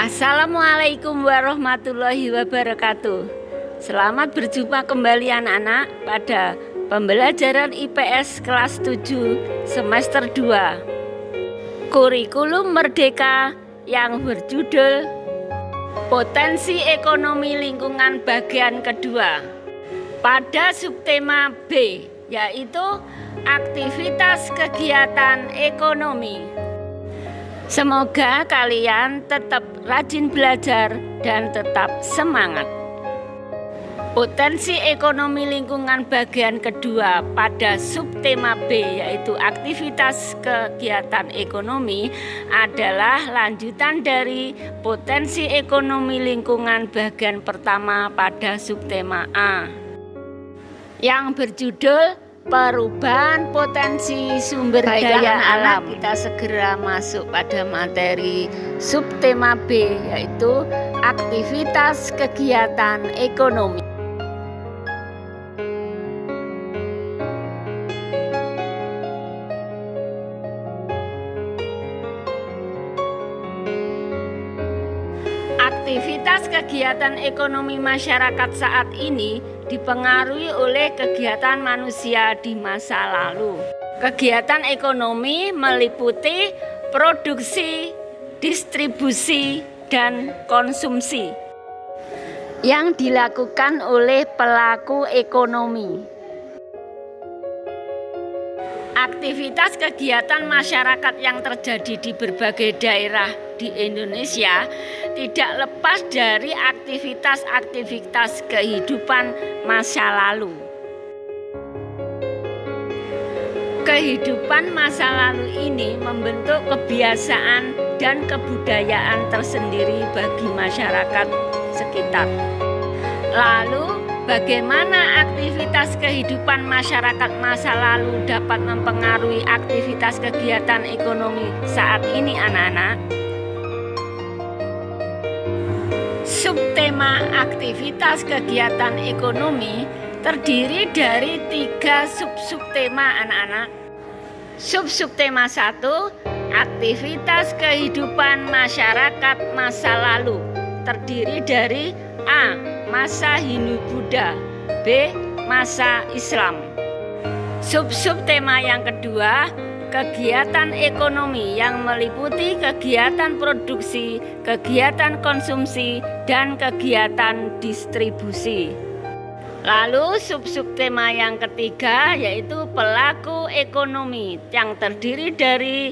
Assalamualaikum warahmatullahi wabarakatuh. Selamat berjumpa kembali anak-anak pada pembelajaran IPS kelas 7 semester 2. Kurikulum Merdeka yang berjudul Potensi Ekonomi Lingkungan bagian kedua. Pada subtema B, yaitu aktivitas kegiatan ekonomi. Semoga kalian tetap rajin belajar dan tetap semangat. Potensi ekonomi lingkungan bagian kedua pada subtema B, yaitu aktivitas kegiatan ekonomi, adalah lanjutan dari potensi ekonomi lingkungan bagian pertama pada subtema A, yang berjudul perubahan potensi sumber daya alam. Kita segera masuk pada materi subtema B, yaitu aktivitas kegiatan ekonomi. Aktivitas kegiatan ekonomi masyarakat saat ini dipengaruhi oleh kegiatan manusia di masa lalu. Kegiatan ekonomi meliputi produksi, distribusi, dan konsumsi yang dilakukan oleh pelaku ekonomi. Aktivitas kegiatan masyarakat yang terjadi di berbagai daerah di Indonesia tidak lepas dari aktivitas-aktivitas kehidupan masa lalu. Kehidupan masa lalu ini membentuk kebiasaan dan kebudayaan tersendiri bagi masyarakat sekitar. Lalu, bagaimana aktivitas kehidupan masyarakat masa lalu dapat mempengaruhi aktivitas kegiatan ekonomi saat ini, anak-anak? Subtema aktivitas kegiatan ekonomi terdiri dari 3 subtema, anak-anak. Subtema 1, aktivitas kehidupan masyarakat masa lalu, terdiri dari A. Masa Hindu-Buddha, B. Masa Islam. Subtema yang kedua, kegiatan ekonomi yang meliputi kegiatan produksi, kegiatan konsumsi, dan kegiatan distribusi. Lalu subtema yang ketiga yaitu pelaku ekonomi yang terdiri dari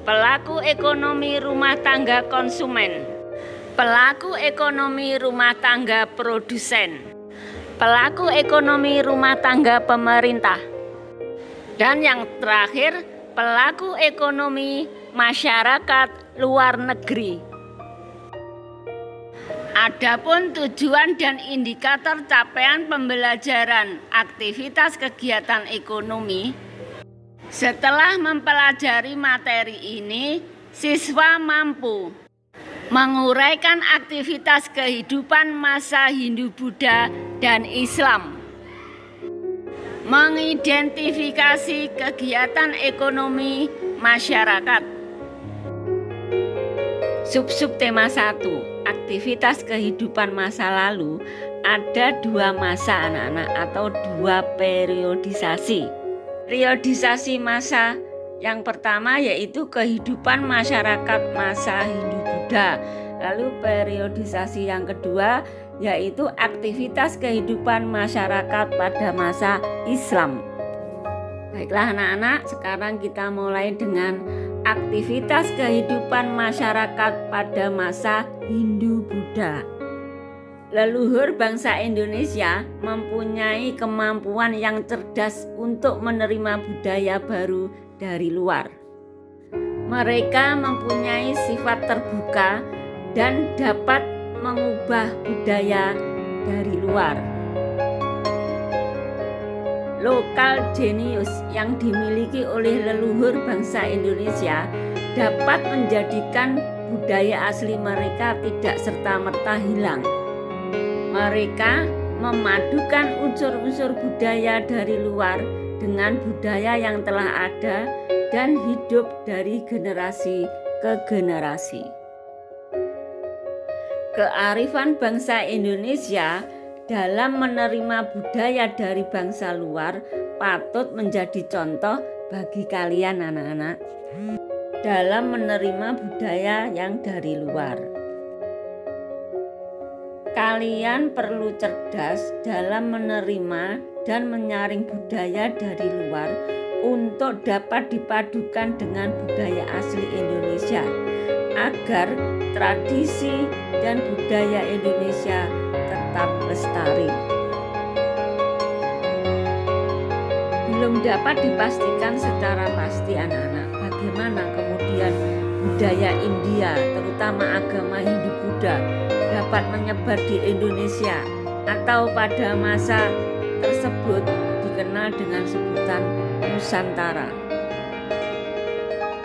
pelaku ekonomi rumah tangga konsumen, pelaku ekonomi rumah tangga produsen, pelaku ekonomi rumah tangga pemerintah, dan yang terakhir pelaku ekonomi masyarakat luar negeri. Adapun tujuan dan indikator capaian pembelajaran aktivitas kegiatan ekonomi, setelah mempelajari materi ini, siswa mampu menguraikan aktivitas kehidupan masa Hindu-Buddha dan Islam, mengidentifikasi kegiatan ekonomi masyarakat. Subtema 1, aktivitas kehidupan masa lalu, ada 2 masa, anak-anak, atau 2 periodisasi. Periodisasi masa yang pertama yaitu kehidupan masyarakat masa Hindu-Buddha. Lalu periodisasi yang kedua yaitu aktivitas kehidupan masyarakat pada masa Islam. Baiklah anak-anak, sekarang kita mulai dengan aktivitas kehidupan masyarakat pada masa Hindu-Buddha. Leluhur bangsa Indonesia mempunyai kemampuan yang cerdas untuk menerima budaya baru dari luar. Mereka mempunyai sifat terbuka dan dapat mengubah budaya dari luar. Lokal genius yang dimiliki oleh leluhur bangsa Indonesia dapat menjadikan budaya asli mereka tidak serta-merta hilang. Mereka memadukan unsur-unsur budaya dari luar dengan budaya yang telah ada dan hidup dari generasi ke generasi. Kearifan bangsa Indonesia dalam menerima budaya dari bangsa luar patut menjadi contoh bagi kalian anak-anak dalam menerima budaya yang dari luar. Kalian perlu cerdas dalam menerima dan menyaring budaya dari luar untuk dapat dipadukan dengan budaya asli Indonesia agar tradisi dan budaya Indonesia tetap lestari. Belum dapat dipastikan secara pasti anak-anak bagaimana kemudian budaya India, terutama agama Hindu-Buddha, dapat menyebar di Indonesia atau pada masa tersebut dikenal dengan sebutan Nusantara.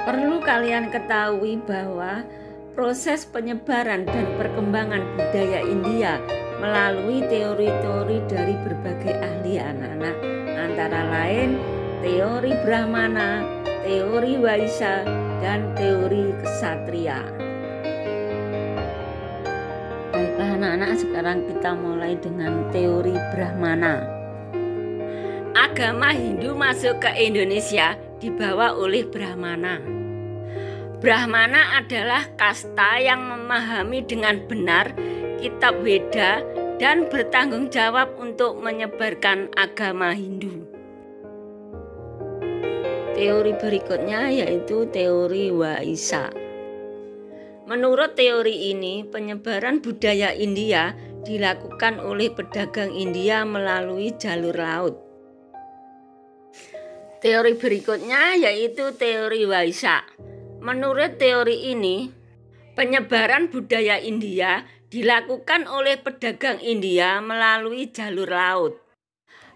Perlu kalian ketahui bahwa proses penyebaran dan perkembangan budaya India melalui teori-teori dari berbagai ahli anak-anak, antara lain teori Brahmana, teori Waisa, dan teori Ksatria. Baiklah anak-anak, sekarang kita mulai dengan teori Brahmana. Agama Hindu masuk ke Indonesia dibawa oleh Brahmana. Brahmana adalah kasta yang memahami dengan benar kitab Weda dan bertanggung jawab untuk menyebarkan agama Hindu. Teori berikutnya yaitu teori Waisa. Menurut teori ini, penyebaran budaya India dilakukan oleh pedagang India melalui jalur laut. Teori berikutnya yaitu teori Waisa. Menurut teori ini, penyebaran budaya India dilakukan oleh pedagang India melalui jalur laut.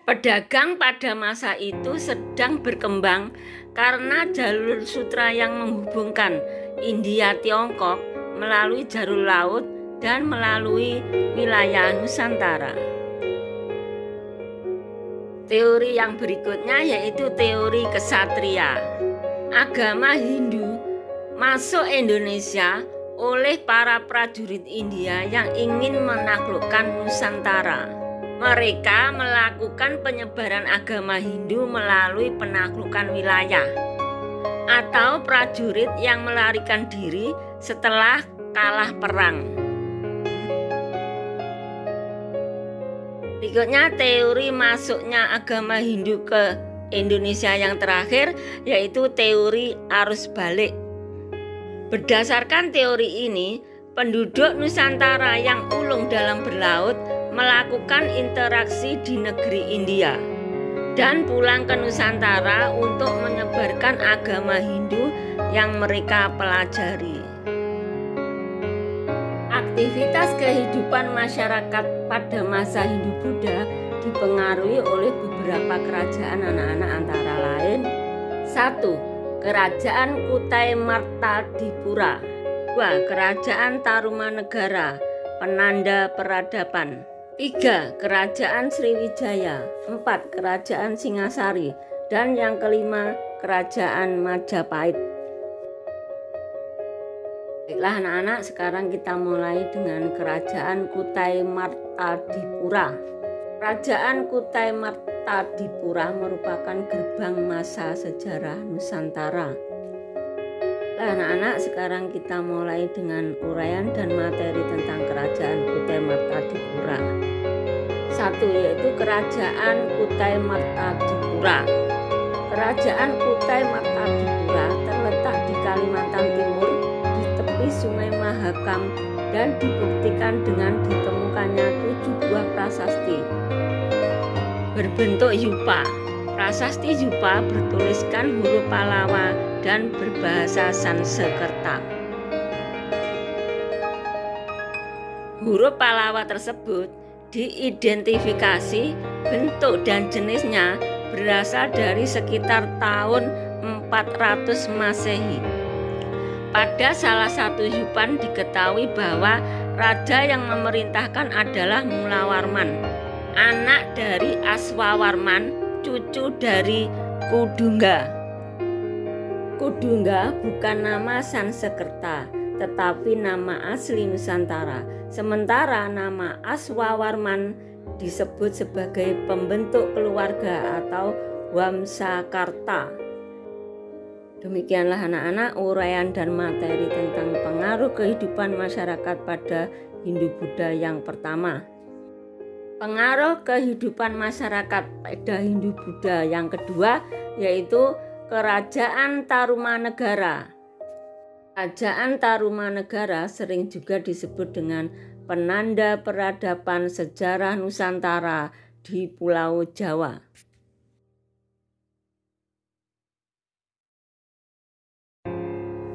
Pedagang pada masa itu sedang berkembang karena jalur sutra yang menghubungkan India Tiongkok melalui jalur laut dan melalui wilayah Nusantara. Teori yang berikutnya yaitu teori Ksatria. Agama Hindu masuk Indonesia oleh para prajurit India yang ingin menaklukkan Nusantara. Mereka melakukan penyebaran agama Hindu melalui penaklukan wilayah atau prajurit yang melarikan diri setelah kalah perang. Berikutnya teori masuknya agama Hindu ke Indonesia yang terakhir yaitu teori arus balik. Berdasarkan teori ini, penduduk Nusantara yang ulung dalam berlaut melakukan interaksi di negeri India dan pulang ke Nusantara untuk menyebarkan agama Hindu yang mereka pelajari. Aktivitas kehidupan masyarakat pada masa Hindu-Buddha dipengaruhi oleh beberapa kerajaan anak-anak, antara lain 1. Kerajaan Kutai Martadipura. 2. Kerajaan Tarumanegara, penanda peradaban. 3. Kerajaan Sriwijaya. 4. Kerajaan Singasari. Dan yang kelima, Kerajaan Majapahit. Baiklah anak-anak, sekarang kita mulai dengan Kerajaan Kutai Martadipura. Kerajaan Kutai Martadipura merupakan gerbang masa sejarah Nusantara. Nah, anak-anak, sekarang kita mulai dengan uraian dan materi tentang Kerajaan Kutai Martadipura. 1. Yaitu Kerajaan Kutai Martadipura. Kerajaan Kutai Martadipura terletak di Kalimantan Timur di tepi Sungai Mahakam dan dibuktikan dengan ditemukannya 7 buah prasasti berbentuk yupa. Prasasti yupa bertuliskan huruf Pallawa dan berbahasa Sanskerta. Huruf Pallawa tersebut diidentifikasi bentuk dan jenisnya berasal dari sekitar tahun 400 Masehi. Pada salah satu yupan diketahui bahwa raja yang memerintahkan adalah Mulawarman, anak dari Aswawarman, cucu dari Kudungga. Kudungga bukan nama Sanskerta, tetapi nama asli Nusantara. Sementara nama Aswawarman disebut sebagai pembentuk keluarga atau Wamsakarta. Demikianlah anak-anak uraian dan materi tentang pengaruh kehidupan masyarakat pada Hindu-Buddha yang pertama. Pengaruh kehidupan masyarakat pada Hindu-Buddha yang kedua yaitu Kerajaan Tarumanegara. Kerajaan Tarumanegara sering juga disebut dengan penanda peradaban sejarah Nusantara di Pulau Jawa.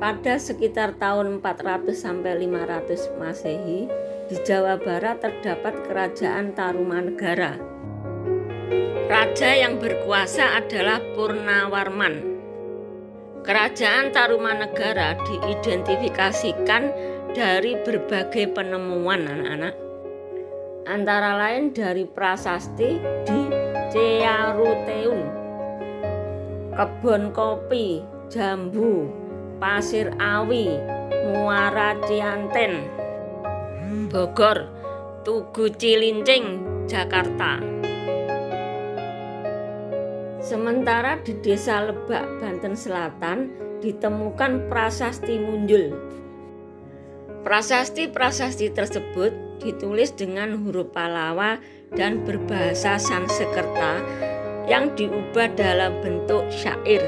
Pada sekitar tahun 400 sampai 500 Masehi, di Jawa Barat terdapat Kerajaan Tarumanegara. Raja yang berkuasa adalah Purnawarman. Kerajaan Tarumanegara diidentifikasikan dari berbagai penemuan anak-anak. Antara lain dari prasasti di Cearuteun, kebun kopi, jambu, pasir awi, Muara Cianten, Bogor, Tugu Cilincing, Jakarta. Sementara di Desa Lebak, Banten Selatan ditemukan prasasti Munjul. Prasasti-prasasti tersebut ditulis dengan huruf Pallawa dan berbahasa Sanskerta yang diubah dalam bentuk syair.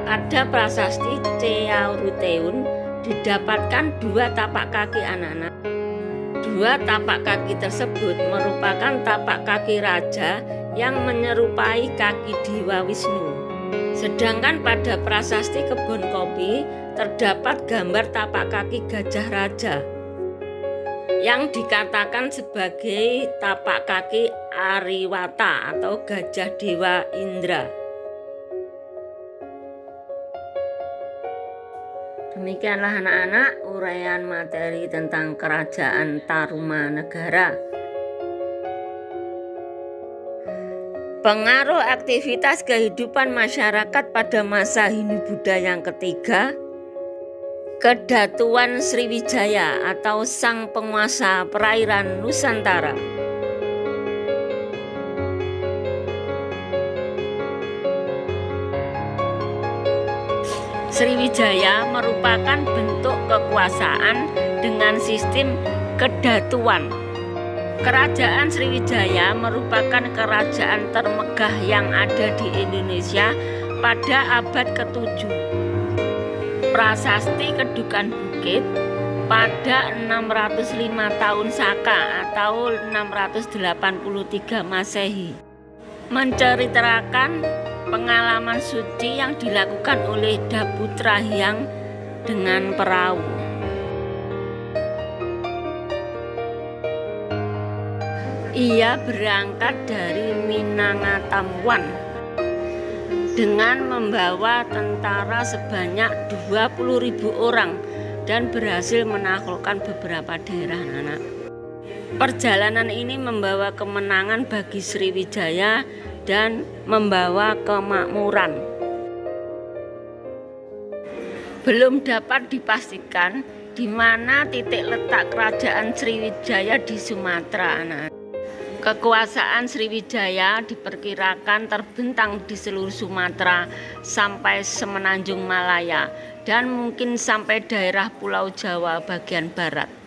Pada prasasti Cearuteun didapatkan 2 tapak kaki anak-anak. 2 tapak kaki tersebut merupakan tapak kaki raja yang menyerupai kaki Dewa Wisnu. Sedangkan pada prasasti kebun kopi terdapat gambar tapak kaki gajah raja yang dikatakan sebagai tapak kaki Ariwata atau gajah Dewa Indra. Demikianlah anak-anak uraian materi tentang Kerajaan Tarumanegara. Pengaruh aktivitas kehidupan masyarakat pada masa Hindu-Buddha yang ketiga, Kedatuan Sriwijaya atau sang penguasa perairan Nusantara. Sriwijaya merupakan bentuk kekuasaan dengan sistem kedatuan. Kerajaan Sriwijaya merupakan kerajaan termegah yang ada di Indonesia pada abad ke-7. Prasasti Kedukan Bukit pada 605 tahun Saka atau 683 Masehi menceritakan pengalaman suci yang dilakukan oleh Daputra Hyang dengan perahu. Ia berangkat dari Minangatamwan dengan membawa tentara sebanyak 20.000 orang dan berhasil menaklukkan beberapa daerah anak. Perjalanan ini membawa kemenangan bagi Sriwijaya dan membawa kemakmuran. Belum dapat dipastikan di mana titik letak kerajaan Sriwijaya di Sumatera anak. Kekuasaan Sriwijaya diperkirakan terbentang di seluruh Sumatera sampai semenanjung Malaya dan mungkin sampai daerah Pulau Jawa bagian barat.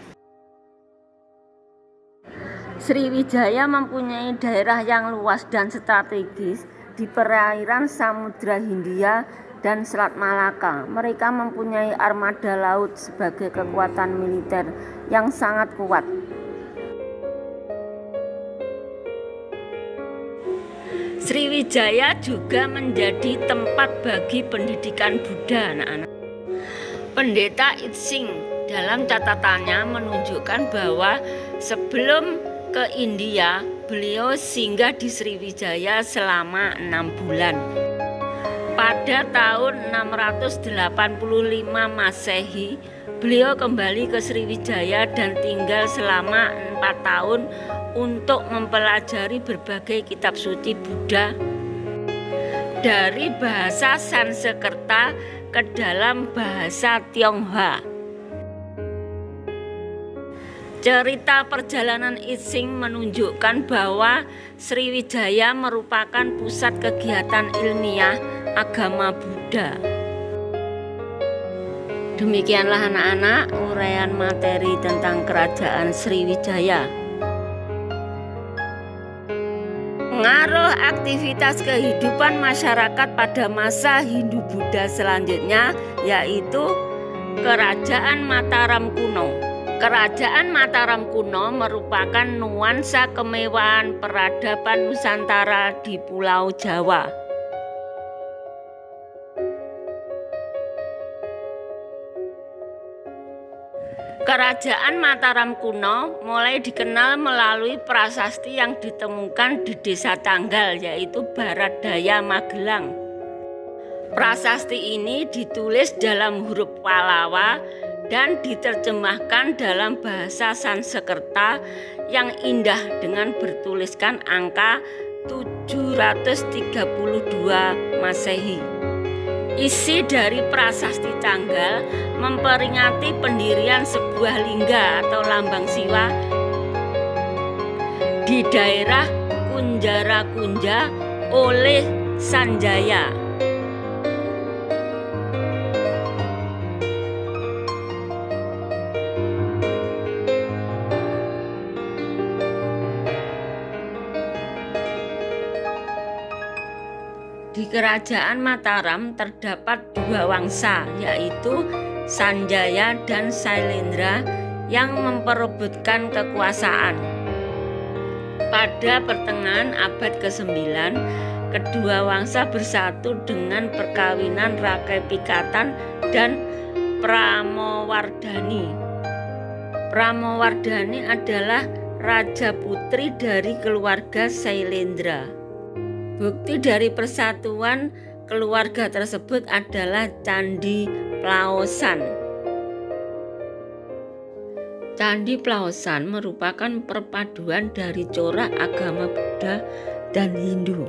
Sriwijaya mempunyai daerah yang luas dan strategis di perairan Samudra Hindia dan Selat Malaka. Mereka mempunyai armada laut sebagai kekuatan militer yang sangat kuat. Sriwijaya juga menjadi tempat bagi pendidikan Buddha anak-anak. Pendeta Itsing dalam catatannya menunjukkan bahwa sebelum ke India, beliau singgah di Sriwijaya selama 6 bulan. Pada tahun 685 Masehi, beliau kembali ke Sriwijaya dan tinggal selama 4 tahun untuk mempelajari berbagai kitab suci Buddha dari bahasa Sanskerta ke dalam bahasa Tionghoa. Cerita perjalanan Ising menunjukkan bahwa Sriwijaya merupakan pusat kegiatan ilmiah agama Buddha. Demikianlah anak-anak uraian materi tentang Kerajaan Sriwijaya. Pengaruh aktivitas kehidupan masyarakat pada masa Hindu-Buddha selanjutnya yaitu Kerajaan Mataram kuno. Kerajaan Mataram kuno merupakan nuansa kemewahan peradaban Nusantara di Pulau Jawa. Kerajaan Mataram kuno mulai dikenal melalui prasasti yang ditemukan di Desa Tanggal, yaitu Barat Daya Magelang. Prasasti ini ditulis dalam huruf Pallawa dan diterjemahkan dalam bahasa Sanskerta yang indah dengan bertuliskan angka 732 Masehi. Isi dari prasasti Tanggal memperingati pendirian sebuah lingga atau lambang Siwa di daerah Kunjara Kunja oleh Sanjaya. Di Kerajaan Mataram terdapat dua wangsa, yaitu Sanjaya dan Sailendra yang memperebutkan kekuasaan. Pada pertengahan abad ke-9, kedua wangsa bersatu dengan perkawinan Rakai Pikatan dan Pramowardhani. Pramowardhani adalah raja putri dari keluarga Sailendra. Bukti dari persatuan keluarga tersebut adalah Candi Plaosan. Candi Plaosan merupakan perpaduan dari corak agama Buddha dan Hindu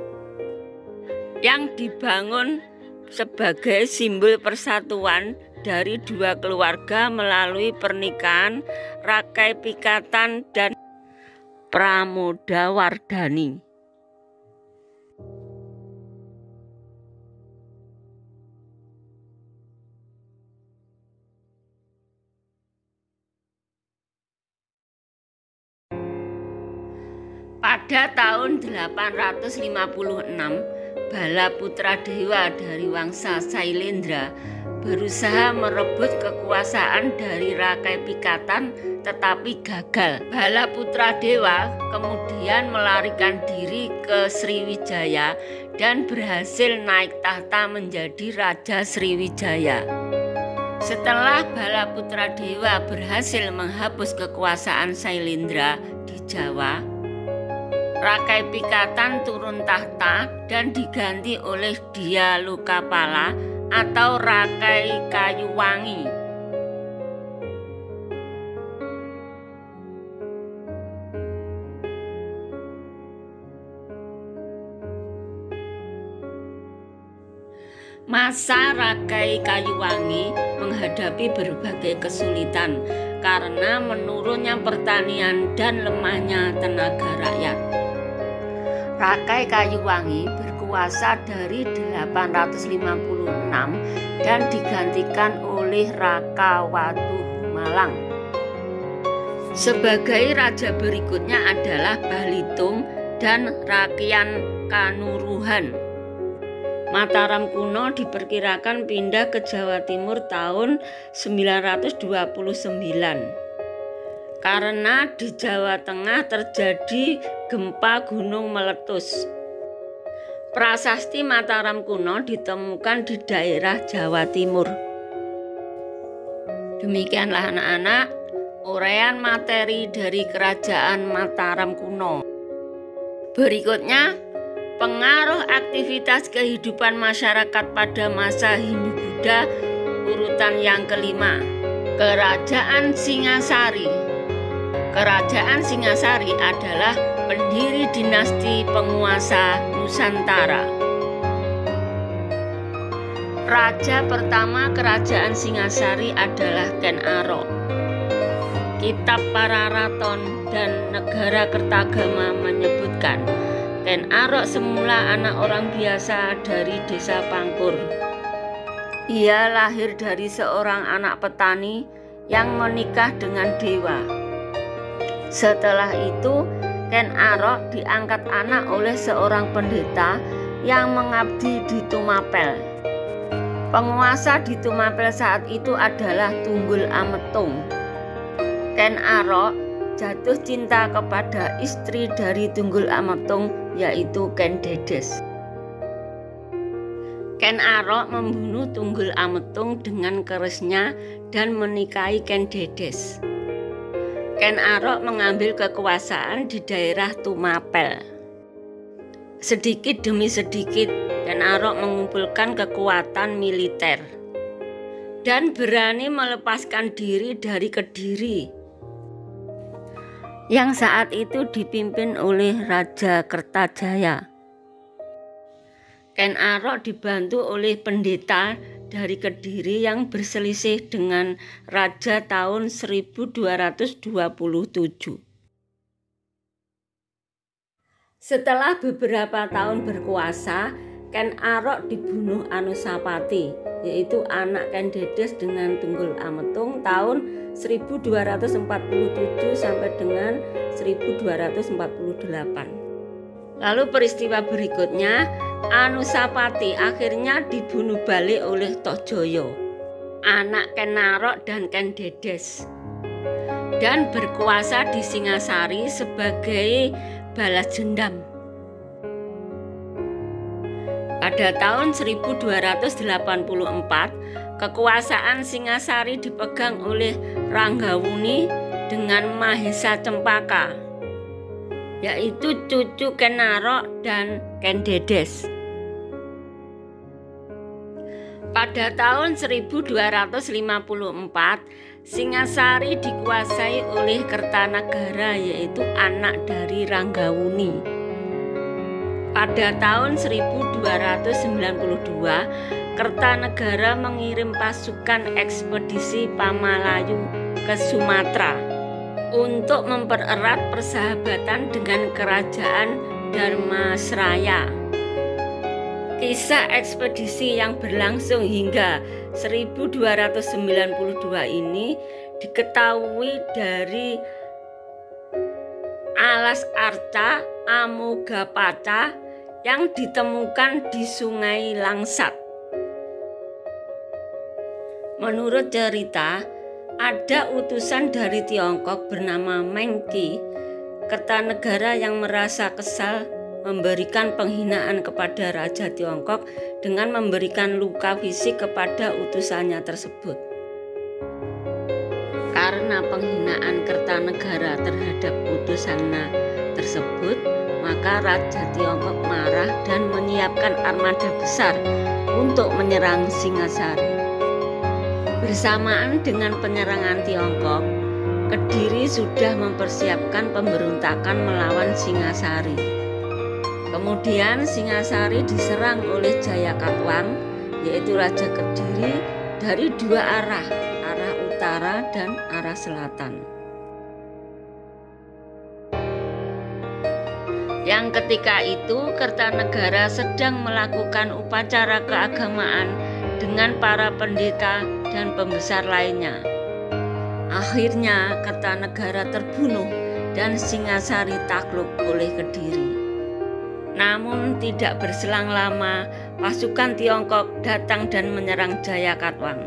yang dibangun sebagai simbol persatuan dari dua keluarga melalui pernikahan Rakai Pikatan dan Pramodawardhani. Pada tahun 856, Bala putra dewa dari wangsa Sailendra berusaha merebut kekuasaan dari Rakai Pikatan tetapi gagal. Bala putra dewa kemudian melarikan diri ke Sriwijaya dan berhasil naik tahta menjadi Raja Sriwijaya. Setelah Bala putra dewa berhasil menghapus kekuasaan Sailendra di Jawa, Rakai Pikatan turun tahta dan diganti oleh Dia Lokapala atau Rakai Kayuwangi. Masa Rakai Kayuwangi menghadapi berbagai kesulitan karena menurunnya pertanian dan lemahnya tenaga rakyat. Rakai Kayuwangi berkuasa dari 856 dan digantikan oleh Raka Watuhumalang. Sebagai raja berikutnya adalah Balitung dan Rakian Kanuruhan. Mataram kuno diperkirakan pindah ke Jawa Timur tahun 929 karena di Jawa Tengah terjadi gempa gunung meletus. Prasasti Mataram kuno ditemukan di daerah Jawa Timur. Demikianlah anak-anak uraian materi dari Kerajaan Mataram kuno. Berikutnya, pengaruh aktivitas kehidupan masyarakat pada masa Hindu-Buddha urutan yang kelima. Kerajaan Singasari. Kerajaan Singasari adalah pendiri dinasti penguasa Nusantara. Raja pertama kerajaan Singasari adalah Ken Arok. Kitab Pararaton dan Negara Kertagama menyebutkan Ken Arok semula anak orang biasa dari desa Pangkur. Ia lahir dari seorang anak petani yang menikah dengan dewa. Setelah itu, Ken Arok diangkat anak oleh seorang pendeta yang mengabdi di Tumapel. Penguasa di Tumapel saat itu adalah Tunggul Ametung. Ken Arok jatuh cinta kepada istri dari Tunggul Ametung, yaitu Ken Dedes. Ken Arok membunuh Tunggul Ametung dengan kerisnya dan menikahi Ken Dedes. Ken Arok mengambil kekuasaan di daerah Tumapel. Sedikit demi sedikit, Ken Arok mengumpulkan kekuatan militer dan berani melepaskan diri dari Kediri yang saat itu dipimpin oleh Raja Kertajaya. Ken Arok dibantu oleh pendeta dari Kediri yang berselisih dengan raja tahun 1227. Setelah beberapa tahun berkuasa, Ken Arok dibunuh Anusapati, yaitu anak Ken Dedes dengan Tunggul Ametung tahun 1247 sampai dengan 1248. Lalu peristiwa berikutnya, Anusapati akhirnya dibunuh balik oleh Tohjoyo, anak Ken Arok dan Ken Dedes, dan berkuasa di Singasari sebagai balas dendam. Pada tahun 1284, kekuasaan Singasari dipegang oleh Ranggawuni dengan Mahesa Cempaka, yaitu cucu Ken Arok dan Ken Dedes. Pada tahun 1254, Singasari dikuasai oleh Kertanagara, yaitu anak dari Ranggawuni. Pada tahun 1292, Kertanagara mengirim pasukan ekspedisi Pamalayu ke Sumatera untuk mempererat persahabatan dengan kerajaan Dharmasraya. Kisah ekspedisi yang berlangsung hingga 1292 ini diketahui dari alas arca Amogapaca yang ditemukan di Sungai Langsat. Menurut cerita, ada utusan dari Tiongkok bernama Mengki, Kertanegara, yang merasa kesal memberikan penghinaan kepada Raja Tiongkok dengan memberikan luka fisik kepada utusannya tersebut. Karena penghinaan Kertanegara terhadap utusannya tersebut, maka Raja Tiongkok marah dan menyiapkan armada besar untuk menyerang Singasari. Bersamaan dengan penyerangan Tiongkok, Kediri sudah mempersiapkan pemberontakan melawan Singasari. Kemudian Singasari diserang oleh Jayakatwang, yaitu Raja Kediri, dari dua arah, arah utara dan arah selatan. Yang ketika itu Kertanegara sedang melakukan upacara keagamaan dengan para pendeta dan pembesar lainnya. Akhirnya Kertanegara terbunuh dan Singasari takluk oleh Kediri. Namun tidak berselang lama, pasukan Tiongkok datang dan menyerang Jayakatwang.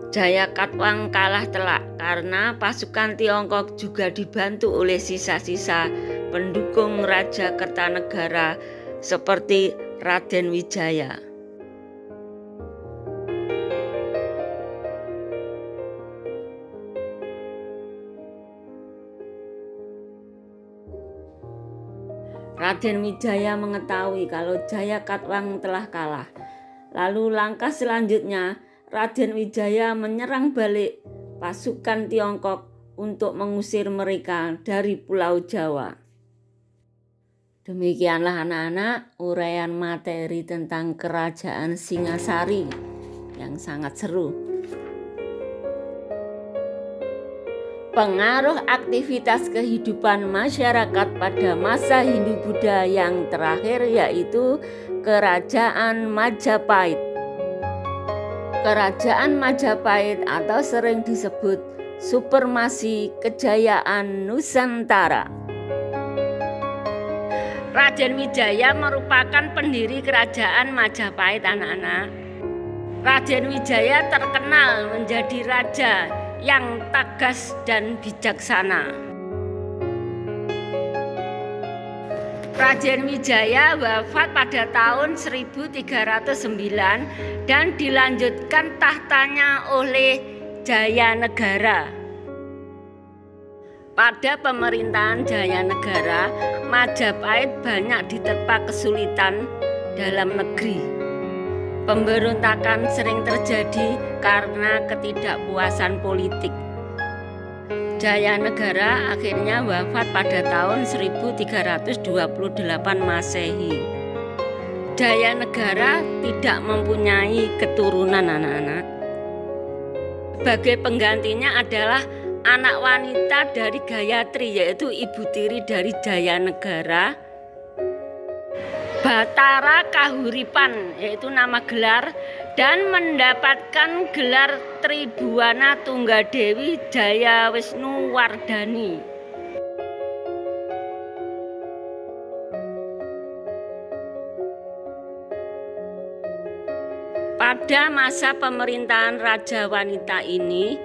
Jayakatwang kalah telak karena pasukan Tiongkok juga dibantu oleh sisa-sisa pendukung Raja Kertanegara seperti Raden Wijaya. Raden Wijaya mengetahui kalau Jayakatwang telah kalah. Lalu langkah selanjutnya, Raden Wijaya menyerang balik pasukan Tiongkok untuk mengusir mereka dari Pulau Jawa. Demikianlah anak-anak uraian materi tentang Kerajaan Singasari yang sangat seru. Pengaruh aktivitas kehidupan masyarakat pada masa Hindu-Buddha yang terakhir yaitu Kerajaan Majapahit. Kerajaan Majapahit atau sering disebut Supremasi Kejayaan Nusantara. Raden Wijaya merupakan pendiri Kerajaan Majapahit, anak-anak. Raden Wijaya terkenal menjadi raja yang tegas dan bijaksana. Raden Wijaya wafat pada tahun 1309 dan dilanjutkan tahtanya oleh Jayanegara. Pada pemerintahan Jayanegara, Majapahit banyak diterpa kesulitan dalam negeri. Pemberontakan sering terjadi karena ketidakpuasan politik. Jayanegara akhirnya wafat pada tahun 1328 Masehi. Jayanegara tidak mempunyai keturunan, anak-anak. Sebagai penggantinya adalah anak wanita dari Gayatri, yaitu ibu tiri dari Jayanegara, Batara Kahuripan, yaitu nama gelar, dan mendapatkan gelar Tribuana Tunggadewi Jaya Wisnu Wardani. Pada masa pemerintahan Raja Wanita ini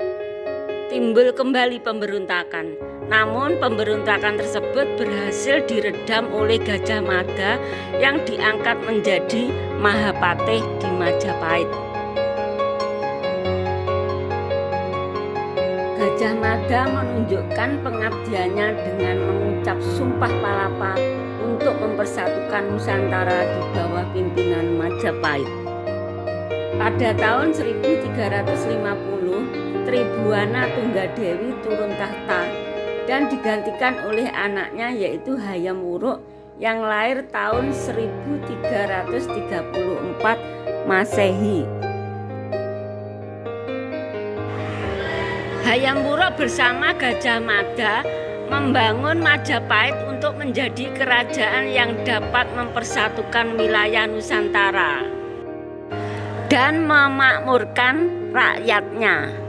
timbul kembali pemberontakan. Namun pemberontakan tersebut berhasil diredam oleh Gajah Mada yang diangkat menjadi Mahapatih di Majapahit. Gajah Mada menunjukkan pengabdiannya dengan mengucap sumpah palapa untuk mempersatukan Nusantara di bawah pimpinan Majapahit. Pada tahun 1350, Tribuana Tunggadewi turun tahta dan digantikan oleh anaknya yaitu Hayam Wuruk yang lahir tahun 1334 Masehi. Hayam Wuruk bersama Gajah Mada membangun Majapahit untuk menjadi kerajaan yang dapat mempersatukan wilayah Nusantara dan memakmurkan rakyatnya.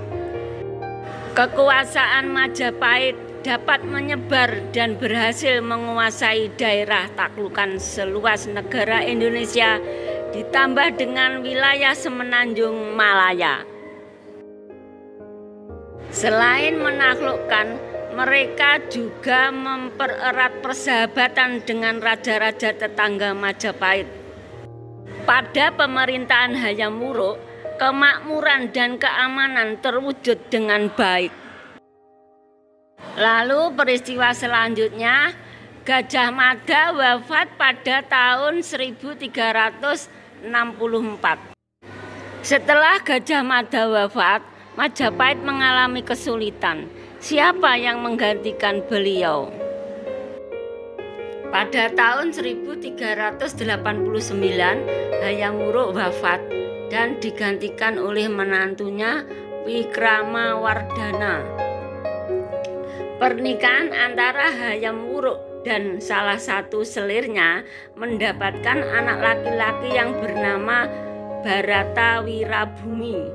Kekuasaan Majapahit dapat menyebar dan berhasil menguasai daerah taklukan seluas negara Indonesia ditambah dengan wilayah semenanjung Malaya. Selain menaklukkan, mereka juga mempererat persahabatan dengan raja-raja tetangga Majapahit. Pada pemerintahan Hayam Wuruk, kemakmuran dan keamanan terwujud dengan baik. Lalu peristiwa selanjutnya, Gajah Mada wafat pada tahun 1364. Setelah Gajah Mada wafat, Majapahit mengalami kesulitan. Siapa yang menggantikan beliau? Pada tahun 1389, Hayam Wuruk wafat dan digantikan oleh menantunya Wikramawardhana. Pernikahan antara Hayam Wuruk dan salah satu selirnya mendapatkan anak laki-laki yang bernama Bharata Wirabumi.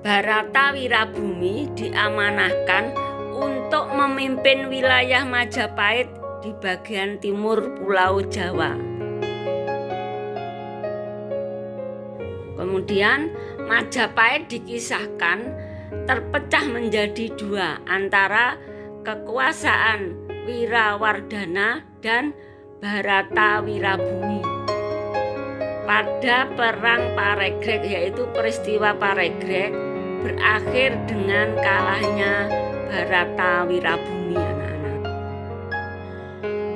Bharata Wirabumi diamanahkan untuk memimpin wilayah Majapahit di bagian timur Pulau Jawa. Kemudian Majapahit dikisahkan terpecah menjadi dua antara kekuasaan Wirawardhana dan Bharata Wirabumi. Pada perang Paregreg, yaitu peristiwa Paregreg, berakhir dengan kalahnya Bharata Wirabumi.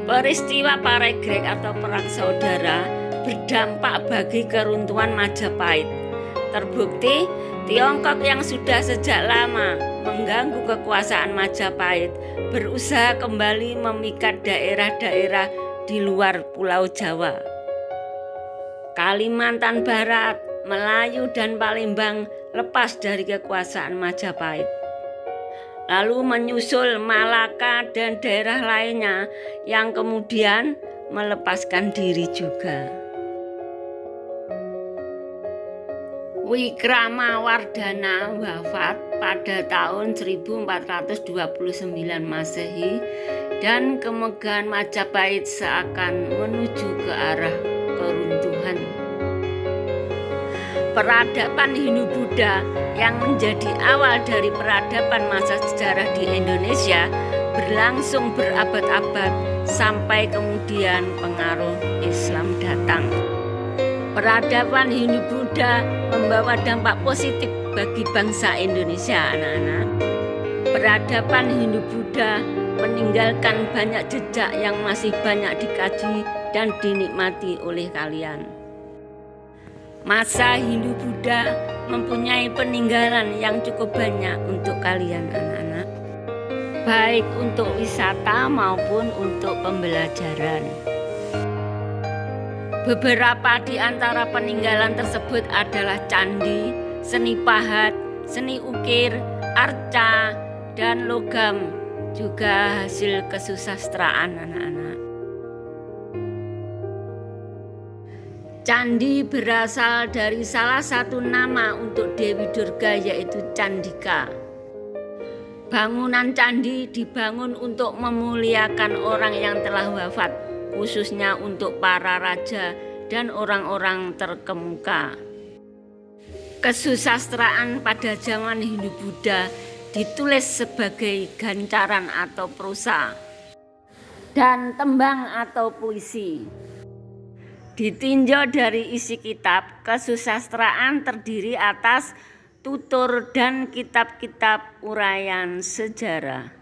Peristiwa Paregreg atau perang saudara berdampak bagi keruntuhan Majapahit. Terbukti Tiongkok yang sudah sejak lama mengganggu kekuasaan Majapahit berusaha kembali memikat daerah-daerah di luar Pulau Jawa. Kalimantan Barat, Melayu dan Palembang lepas dari kekuasaan Majapahit. Lalu menyusul Malaka dan daerah lainnya yang kemudian melepaskan diri juga. Wikramawardhana wafat pada tahun 1429 Masehi dan kemegahan Majapahit seakan menuju ke arah keruntuhan. Peradaban Hindu-Buddha yang menjadi awal dari peradaban masa sejarah di Indonesia berlangsung berabad-abad sampai kemudian pengaruh Islam datang. Peradaban Hindu-Buddha membawa dampak positif bagi bangsa Indonesia, anak-anak. Peradaban Hindu-Buddha meninggalkan banyak jejak yang masih banyak dikaji dan dinikmati oleh kalian. Masa Hindu-Buddha mempunyai peninggalan yang cukup banyak untuk kalian, anak-anak, baik untuk wisata maupun untuk pembelajaran. Beberapa di antara peninggalan tersebut adalah candi, seni pahat, seni ukir, arca, dan logam, juga hasil kesusastraan, anak-anak. Candi berasal dari salah satu nama untuk Dewi Durga, yaitu Candika. Bangunan candi dibangun untuk memuliakan orang yang telah wafat, khususnya untuk para raja dan orang-orang terkemuka. Kesusastraan pada zaman Hindu-Buddha ditulis sebagai gancaran atau prosa dan tembang atau puisi. Ditinjau dari isi kitab, kesusastraan terdiri atas tutur dan kitab-kitab uraian sejarah.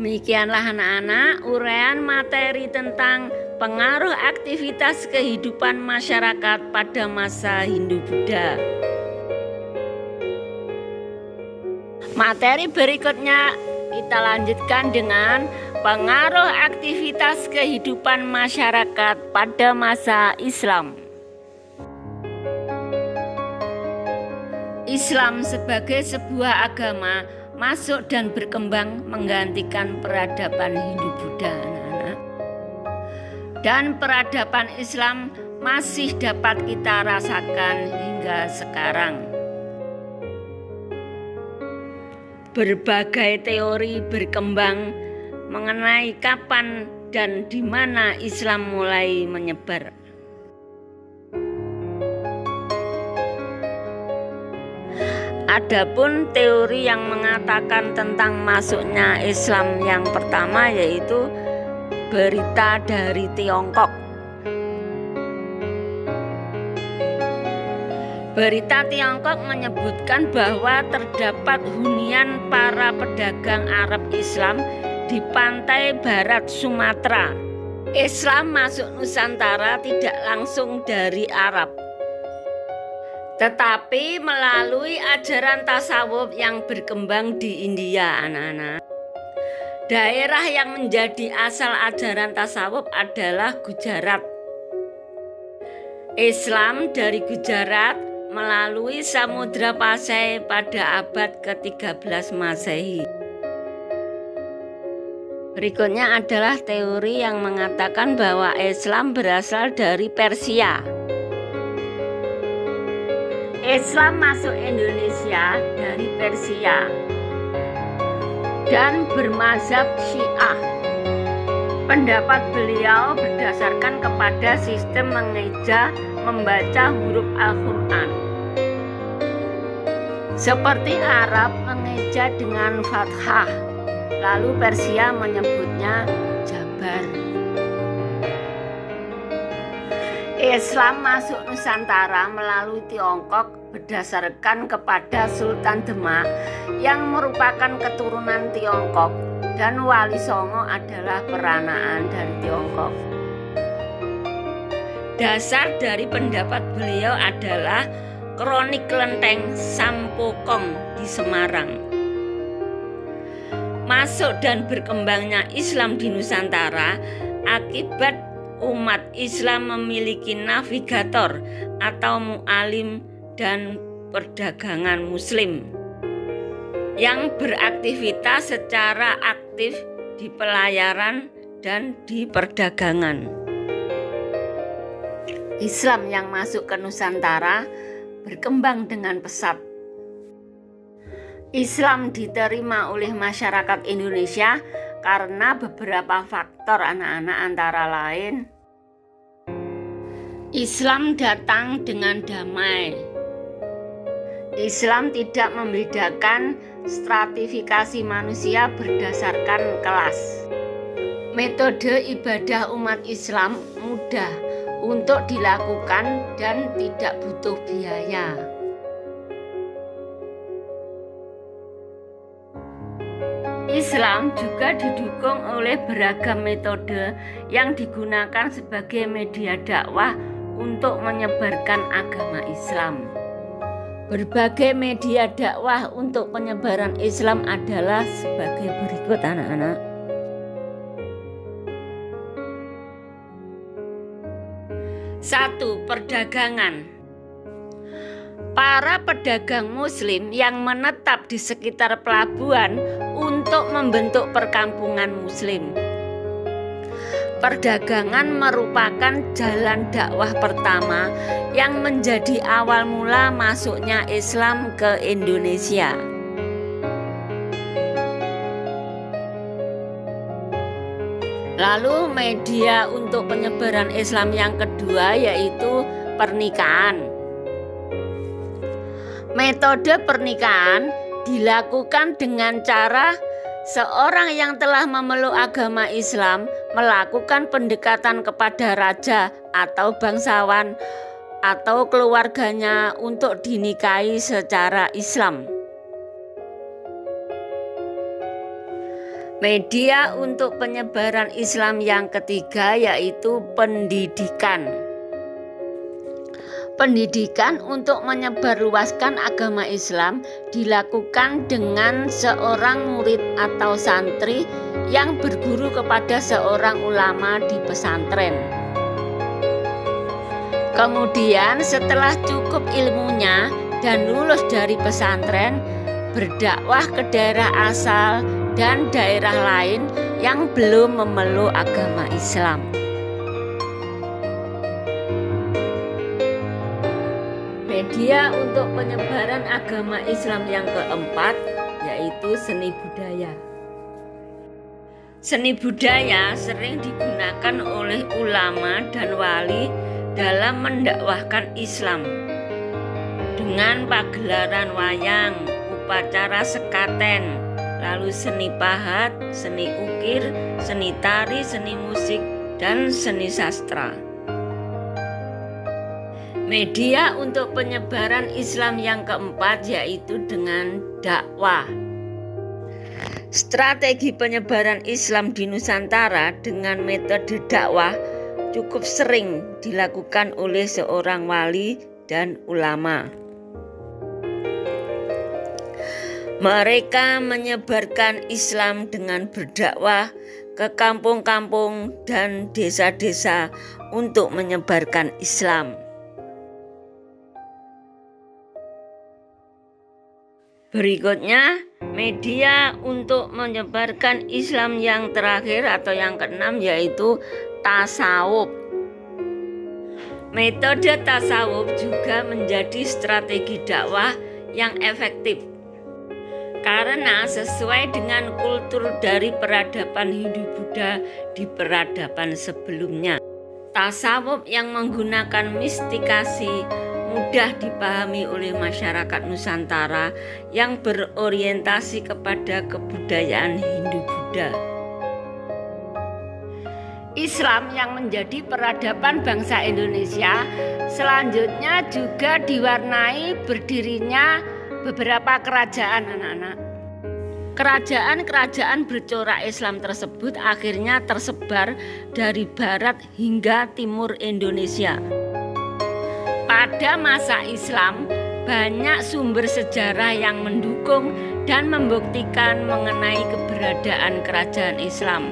Demikianlah anak-anak uraian materi tentang pengaruh aktivitas kehidupan masyarakat pada masa Hindu-Buddha. Materi berikutnya kita lanjutkan dengan pengaruh aktivitas kehidupan masyarakat pada masa Islam. Islam sebagai sebuah agama masuk dan berkembang menggantikan peradaban Hindu-Buddha, anak-anak. Dan peradaban Islam masih dapat kita rasakan hingga sekarang. Berbagai teori berkembang mengenai kapan dan di mana Islam mulai menyebar. Adapun teori yang mengatakan tentang masuknya Islam yang pertama yaitu berita dari Tiongkok. Berita Tiongkok menyebutkan bahwa terdapat hunian para pedagang Arab Islam di pantai barat Sumatera. Islam masuk Nusantara tidak langsung dari Arab, tetapi melalui ajaran tasawuf yang berkembang di India, anak-anak. Daerah yang menjadi asal ajaran tasawuf adalah Gujarat. Islam dari Gujarat melalui Samudra Pasai pada abad ke-13 Masehi. Berikutnya adalah teori yang mengatakan bahwa Islam berasal dari Persia. Islam masuk Indonesia dari Persia dan bermazhab Syiah. Pendapat beliau berdasarkan kepada sistem mengeja membaca huruf Al-Quran. Seperti Arab mengeja dengan fathah, lalu Persia menyebutnya Jabar. Islam masuk Nusantara melalui Tiongkok berdasarkan kepada Sultan Demak yang merupakan keturunan Tiongkok dan Wali Songo adalah peranaan dari Tiongkok. Dasar dari pendapat beliau adalah Kronik Kelenteng Sampokong di Semarang. Masuk dan berkembangnya Islam di Nusantara akibat umat Islam memiliki navigator atau mu'alim dan perdagangan muslim yang beraktivitas secara aktif di pelayaran dan di perdagangan. Islam yang masuk ke Nusantara berkembang dengan pesat. Islam diterima oleh masyarakat Indonesia karena beberapa faktor anak-anak, antara lain Islam datang dengan damai. Islam tidak membedakan stratifikasi manusia berdasarkan kelas. Metode ibadah umat Islam mudah untuk dilakukan dan tidak butuh biaya. Islam juga didukung oleh beragam metode yang digunakan sebagai media dakwah untuk menyebarkan agama Islam. Berbagai media dakwah untuk penyebaran Islam adalah sebagai berikut, anak-anak. 1. Perdagangan. Para pedagang muslim yang menetap di sekitar pelabuhan untuk membentuk perkampungan muslim. Perdagangan merupakan jalan dakwah pertama yang menjadi awal mula masuknya Islam ke Indonesia. Lalu media untuk penyebaran Islam yang kedua yaitu pernikahan. Metode pernikahan dilakukan dengan cara seorang yang telah memeluk agama Islam melakukan pendekatan kepada raja atau bangsawan atau keluarganya untuk dinikahi secara Islam. Media untuk penyebaran Islam yang ketiga yaitu pendidikan. Pendidikan untuk menyebarluaskan agama Islam dilakukan dengan seorang murid atau santri yang berguru kepada seorang ulama di pesantren. Kemudian setelah cukup ilmunya dan lulus dari pesantren, berdakwah ke daerah asal dan daerah lain yang belum memeluk agama Islam. Media untuk penyebaran agama Islam yang keempat yaitu seni budaya. Seni budaya sering digunakan oleh ulama dan wali dalam mendakwahkan Islam dengan pagelaran wayang, upacara sekaten, lalu seni pahat, seni ukir, seni tari, seni musik, dan seni sastra. Media untuk penyebaran Islam yang keempat yaitu dengan dakwah. Strategi penyebaran Islam di Nusantara dengan metode dakwah cukup sering dilakukan oleh seorang wali dan ulama. Mereka menyebarkan Islam dengan berdakwah ke kampung-kampung dan desa-desa untuk menyebarkan Islam. Berikutnya, media untuk menyebarkan Islam yang terakhir atau yang keenam yaitu tasawuf. Metode tasawuf juga menjadi strategi dakwah yang efektif karena sesuai dengan kultur dari peradaban Hindu-Buddha di peradaban sebelumnya. Tasawuf yang menggunakan mistikasi mudah dipahami oleh masyarakat Nusantara yang berorientasi kepada kebudayaan Hindu-Buddha. Islam yang menjadi peradaban bangsa Indonesia selanjutnya juga diwarnai berdirinya beberapa kerajaan, anak-anak. Kerajaan-kerajaan bercorak Islam tersebut akhirnya tersebar dari barat hingga timur Indonesia. Pada masa Islam, banyak sumber sejarah yang mendukung dan membuktikan mengenai keberadaan kerajaan Islam.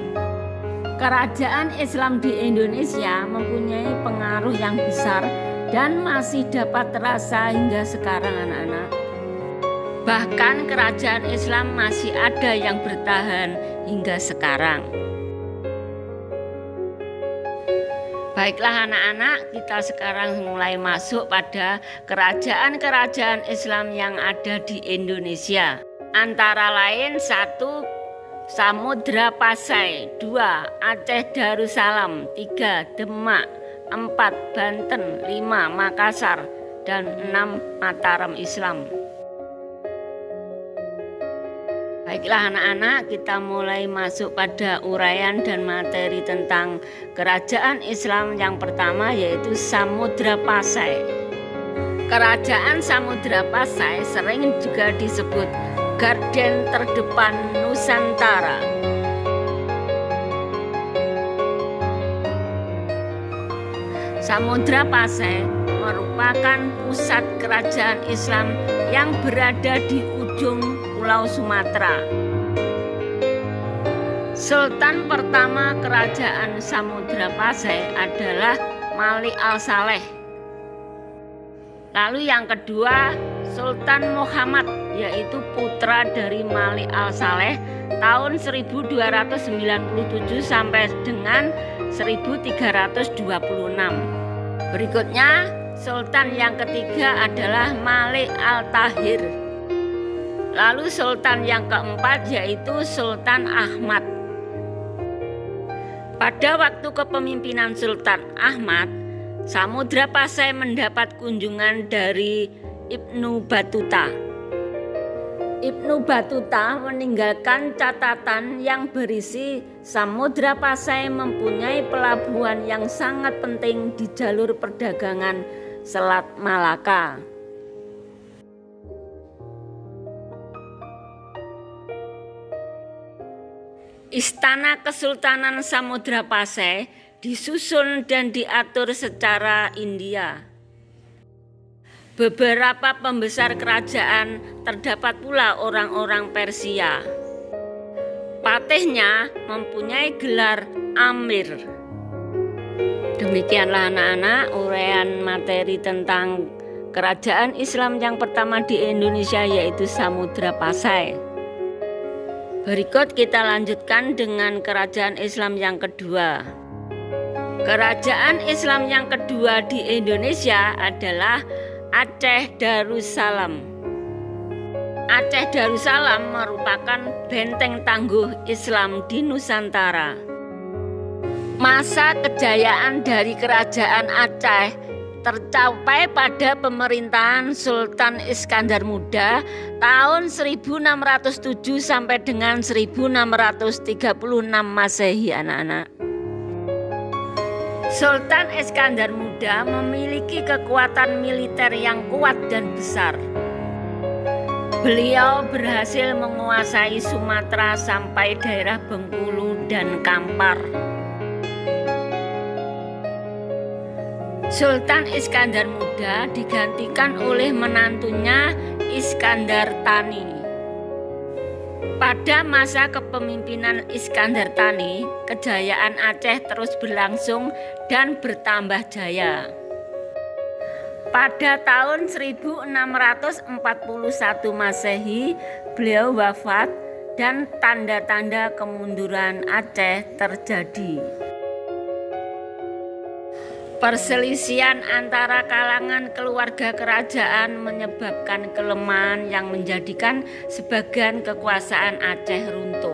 Kerajaan Islam di Indonesia mempunyai pengaruh yang besar dan masih dapat terasa hingga sekarang, anak-anak. Bahkan kerajaan Islam masih ada yang bertahan hingga sekarang. Baiklah anak-anak, kita sekarang mulai masuk pada kerajaan-kerajaan Islam yang ada di Indonesia. Antara lain 1. Samudra Pasai, 2. Aceh Darussalam, 3. Demak, 4. Banten, 5. Makassar, dan 6. Mataram Islam. Baiklah anak-anak, kita mulai masuk pada uraian dan materi tentang kerajaan Islam yang pertama, yaitu Samudra Pasai. Kerajaan Samudra Pasai sering juga disebut garden terdepan Nusantara. Samudra Pasai merupakan pusat kerajaan Islam yang berada di ujung Pulau Sumatera. Sultan pertama kerajaan Samudra Pasai adalah Malik Al-Saleh. Lalu yang kedua, Sultan Muhammad, yaitu putra dari Malik Al-Saleh tahun 1297 sampai dengan 1326. Berikutnya, Sultan yang ketiga adalah Malik Al-Tahir. Lalu Sultan yang keempat yaitu Sultan Ahmad. Pada waktu kepemimpinan Sultan Ahmad, Samudra Pasai mendapat kunjungan dari Ibnu Battuta. Ibnu Battuta meninggalkan catatan yang berisi Samudra Pasai mempunyai pelabuhan yang sangat penting di jalur perdagangan Selat Malaka. Istana Kesultanan Samudra Pasai disusun dan diatur secara India. Beberapa pembesar kerajaan terdapat pula orang-orang Persia. Patihnya mempunyai gelar Amir. Demikianlah anak-anak uraian materi tentang kerajaan Islam yang pertama di Indonesia, yaitu Samudra Pasai. Berikut kita lanjutkan dengan kerajaan Islam yang kedua. Kerajaan Islam yang kedua di Indonesia adalah Aceh Darussalam. Aceh Darussalam merupakan benteng tangguh Islam di Nusantara. Masa kejayaan dari kerajaan Aceh tercapai pada pemerintahan Sultan Iskandar Muda tahun 1607 sampai dengan 1636 Masehi, anak-anak. Sultan Iskandar Muda memiliki kekuatan militer yang kuat dan besar. Beliau berhasil menguasai Sumatera sampai daerah Bengkulu dan Kampar. Sultan Iskandar Muda digantikan oleh menantunya Iskandar Thani. Pada masa kepemimpinan Iskandar Thani, kejayaan Aceh terus berlangsung dan bertambah jaya. Pada tahun 1641 Masehi, beliau wafat dan tanda-tanda kemunduran Aceh terjadi. Perselisihan antara kalangan keluarga kerajaan menyebabkan kelemahan yang menjadikan sebagian kekuasaan Aceh runtuh.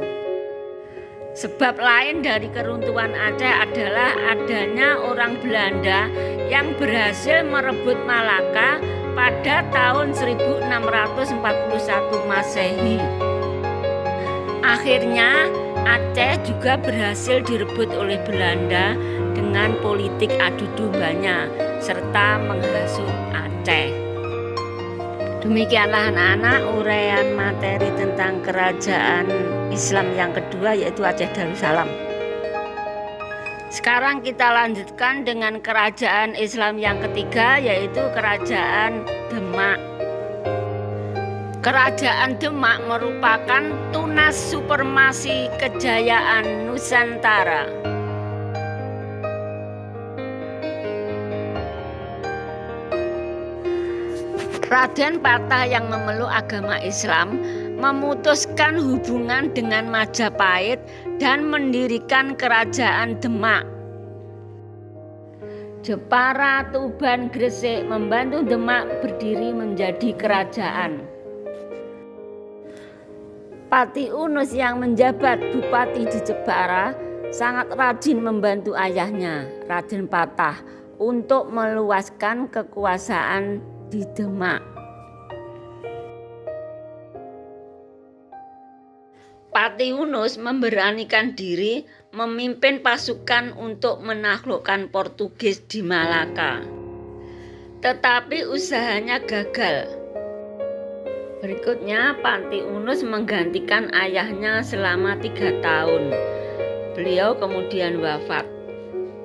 Sebab lain dari keruntuhan Aceh adalah adanya orang Belanda yang berhasil merebut Malaka pada tahun 1641 Masehi. Akhirnya Aceh juga berhasil direbut oleh Belanda dengan politik adu dombanya serta menghasut Aceh. Demikianlah anak-anak uraian materi tentang kerajaan Islam yang kedua, yaitu Aceh Darussalam. Sekarang kita lanjutkan dengan kerajaan Islam yang ketiga, yaitu kerajaan Demak. Kerajaan Demak merupakan tunas supremasi kejayaan Nusantara. Raden Patah yang memeluk agama Islam memutuskan hubungan dengan Majapahit dan mendirikan kerajaan Demak. Jepara, Tuban, Gresik membantu Demak berdiri menjadi kerajaan. Pati Unus yang menjabat bupati di Jepara sangat rajin membantu ayahnya, Raden Patah, untuk meluaskan kekuasaan di Demak. Pati Unus memberanikan diri memimpin pasukan untuk menaklukkan Portugis di Malaka. Tetapi usahanya gagal. Berikutnya Pati Unus menggantikan ayahnya selama 3 tahun. Beliau kemudian wafat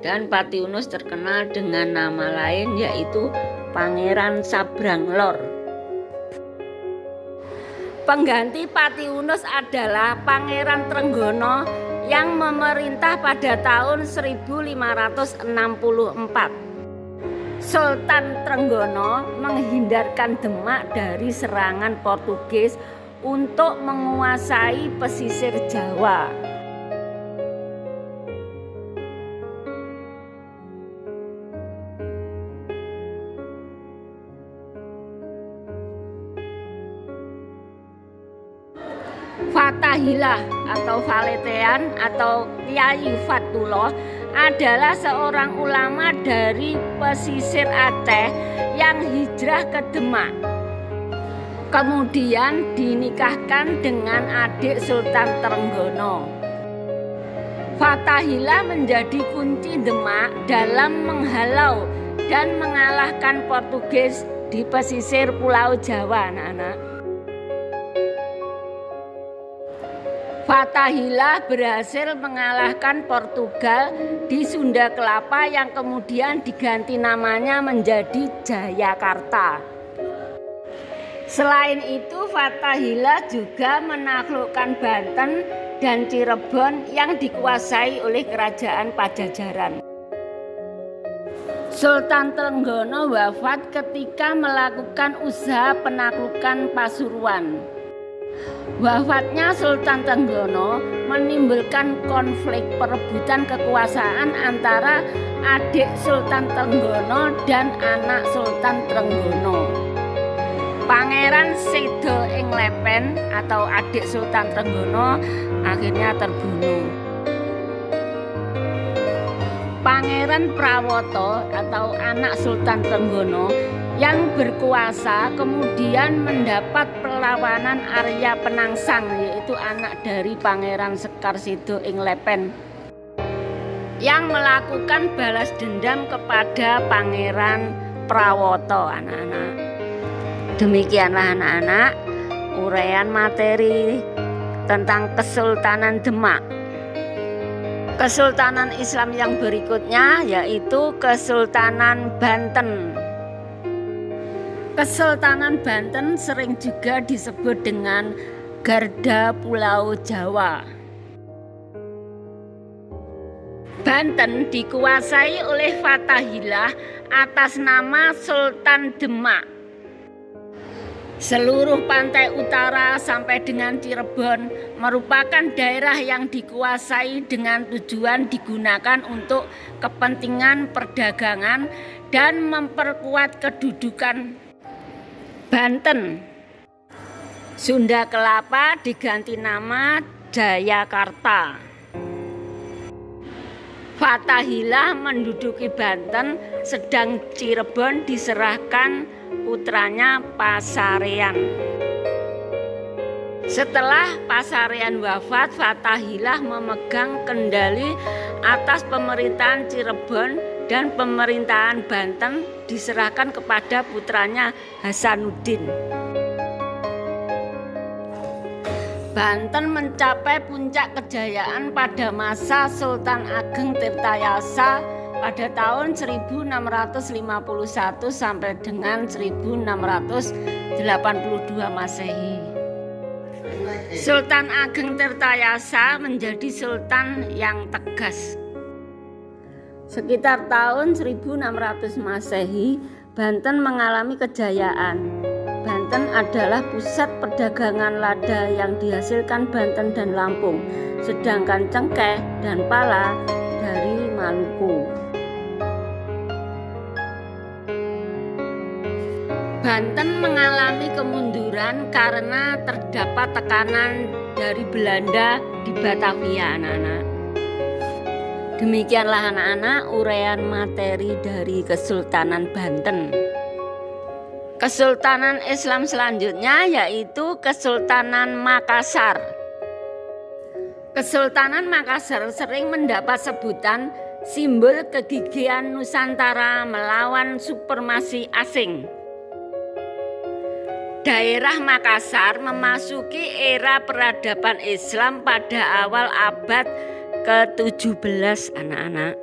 dan Pati Unus terkenal dengan nama lain yaitu Pangeran Sabranglor. Pengganti Pati Unus adalah Pangeran Trenggono yang memerintah pada tahun 1564. Sultan Trenggono menghindarkan Demak dari serangan Portugis untuk menguasai pesisir Jawa. Fathahilah atau Valetean atau Kyai Fatullah adalah seorang ulama dari pesisir Aceh yang hijrah ke Demak. Kemudian dinikahkan dengan adik Sultan Trenggono. Fathahilah menjadi kunci Demak dalam menghalau dan mengalahkan Portugis di pesisir Pulau Jawa, anak-anak. Fathahilah berhasil mengalahkan Portugal di Sunda Kelapa yang kemudian diganti namanya menjadi Jayakarta. Selain itu, Fathahilah juga menaklukkan Banten dan Cirebon yang dikuasai oleh kerajaan Pajajaran. Sultan Trenggono wafat ketika melakukan usaha penaklukan Pasuruan. Wafatnya Sultan Trenggono menimbulkan konflik perebutan kekuasaan antara adik Sultan Trenggono dan anak Sultan Trenggono. Pangeran Sedo ing Lepen atau adik Sultan Trenggono akhirnya terbunuh. Pangeran Prawoto atau anak Sultan Trenggono yang berkuasa kemudian mendapat perlawanan Arya Penangsang, yaitu anak dari Pangeran Sekar Sedo ing Lepen, yang melakukan balas dendam kepada Pangeran Prawoto, anak-anak. Demikianlah anak-anak uraian materi tentang Kesultanan Demak. Kesultanan Islam yang berikutnya yaitu Kesultanan Banten. Kesultanan Banten sering juga disebut dengan Garda Pulau Jawa. Banten dikuasai oleh Fathahilah atas nama Sultan Demak. Seluruh pantai utara sampai dengan Cirebon merupakan daerah yang dikuasai dengan tujuan digunakan untuk kepentingan perdagangan dan memperkuat kedudukan Banten. Sunda Kelapa diganti nama Jayakarta. Fathahilah menduduki Banten, sedang Cirebon diserahkan putranya Pasarean. Setelah Pasarean wafat, Fathahilah memegang kendali atas pemerintahan Cirebon dan pemerintahan Banten diserahkan kepada putranya Hasanuddin. Banten mencapai puncak kejayaan pada masa Sultan Ageng Tirtayasa pada tahun 1651 sampai dengan 1682 Masehi. Sultan Ageng Tirtayasa menjadi sultan yang tegas. Sekitar tahun 1600 Masehi, Banten mengalami kejayaan. Banten adalah pusat perdagangan lada yang dihasilkan Banten dan Lampung, sedangkan cengkeh dan pala dari Maluku. Banten mengalami kemunduran karena terdapat tekanan dari Belanda di Batavia, anak-anak. Demikianlah anak-anak uraian materi dari Kesultanan Banten. Kesultanan Islam selanjutnya yaitu Kesultanan Makassar. Kesultanan Makassar sering mendapat sebutan simbol kegigihan Nusantara melawan supremasi asing. Daerah Makassar memasuki era peradaban Islam pada awal abad ke-17, anak-anak.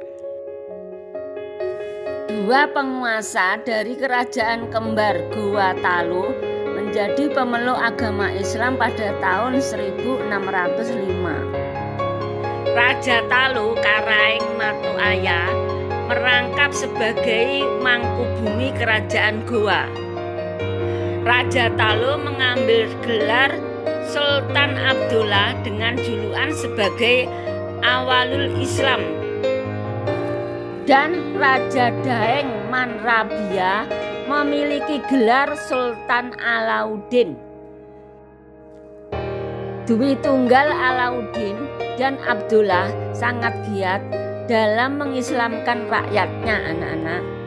Dua penguasa dari kerajaan kembar Goa Talu menjadi pemeluk agama Islam pada tahun 1605. Raja Talu Karaeng Matuaya merangkap sebagai mangkubumi kerajaan Goa. Raja Talu mengambil gelar Sultan Abdullah dengan julukan sebagai Awalul Islam, dan Raja Daeng Manrabia memiliki gelar Sultan Alauddin. Dwi Tunggal Alauddin dan Abdullah sangat giat dalam mengislamkan rakyatnya, anak-anak.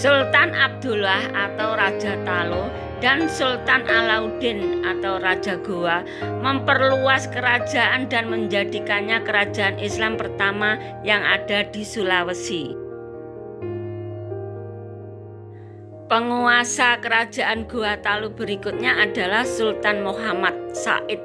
Sultan Abdullah atau Raja Talu dan Sultan Alauddin atau Raja Goa memperluas kerajaan dan menjadikannya kerajaan Islam pertama yang ada di Sulawesi. Penguasa kerajaan Goa Talu berikutnya adalah Sultan Muhammad Said.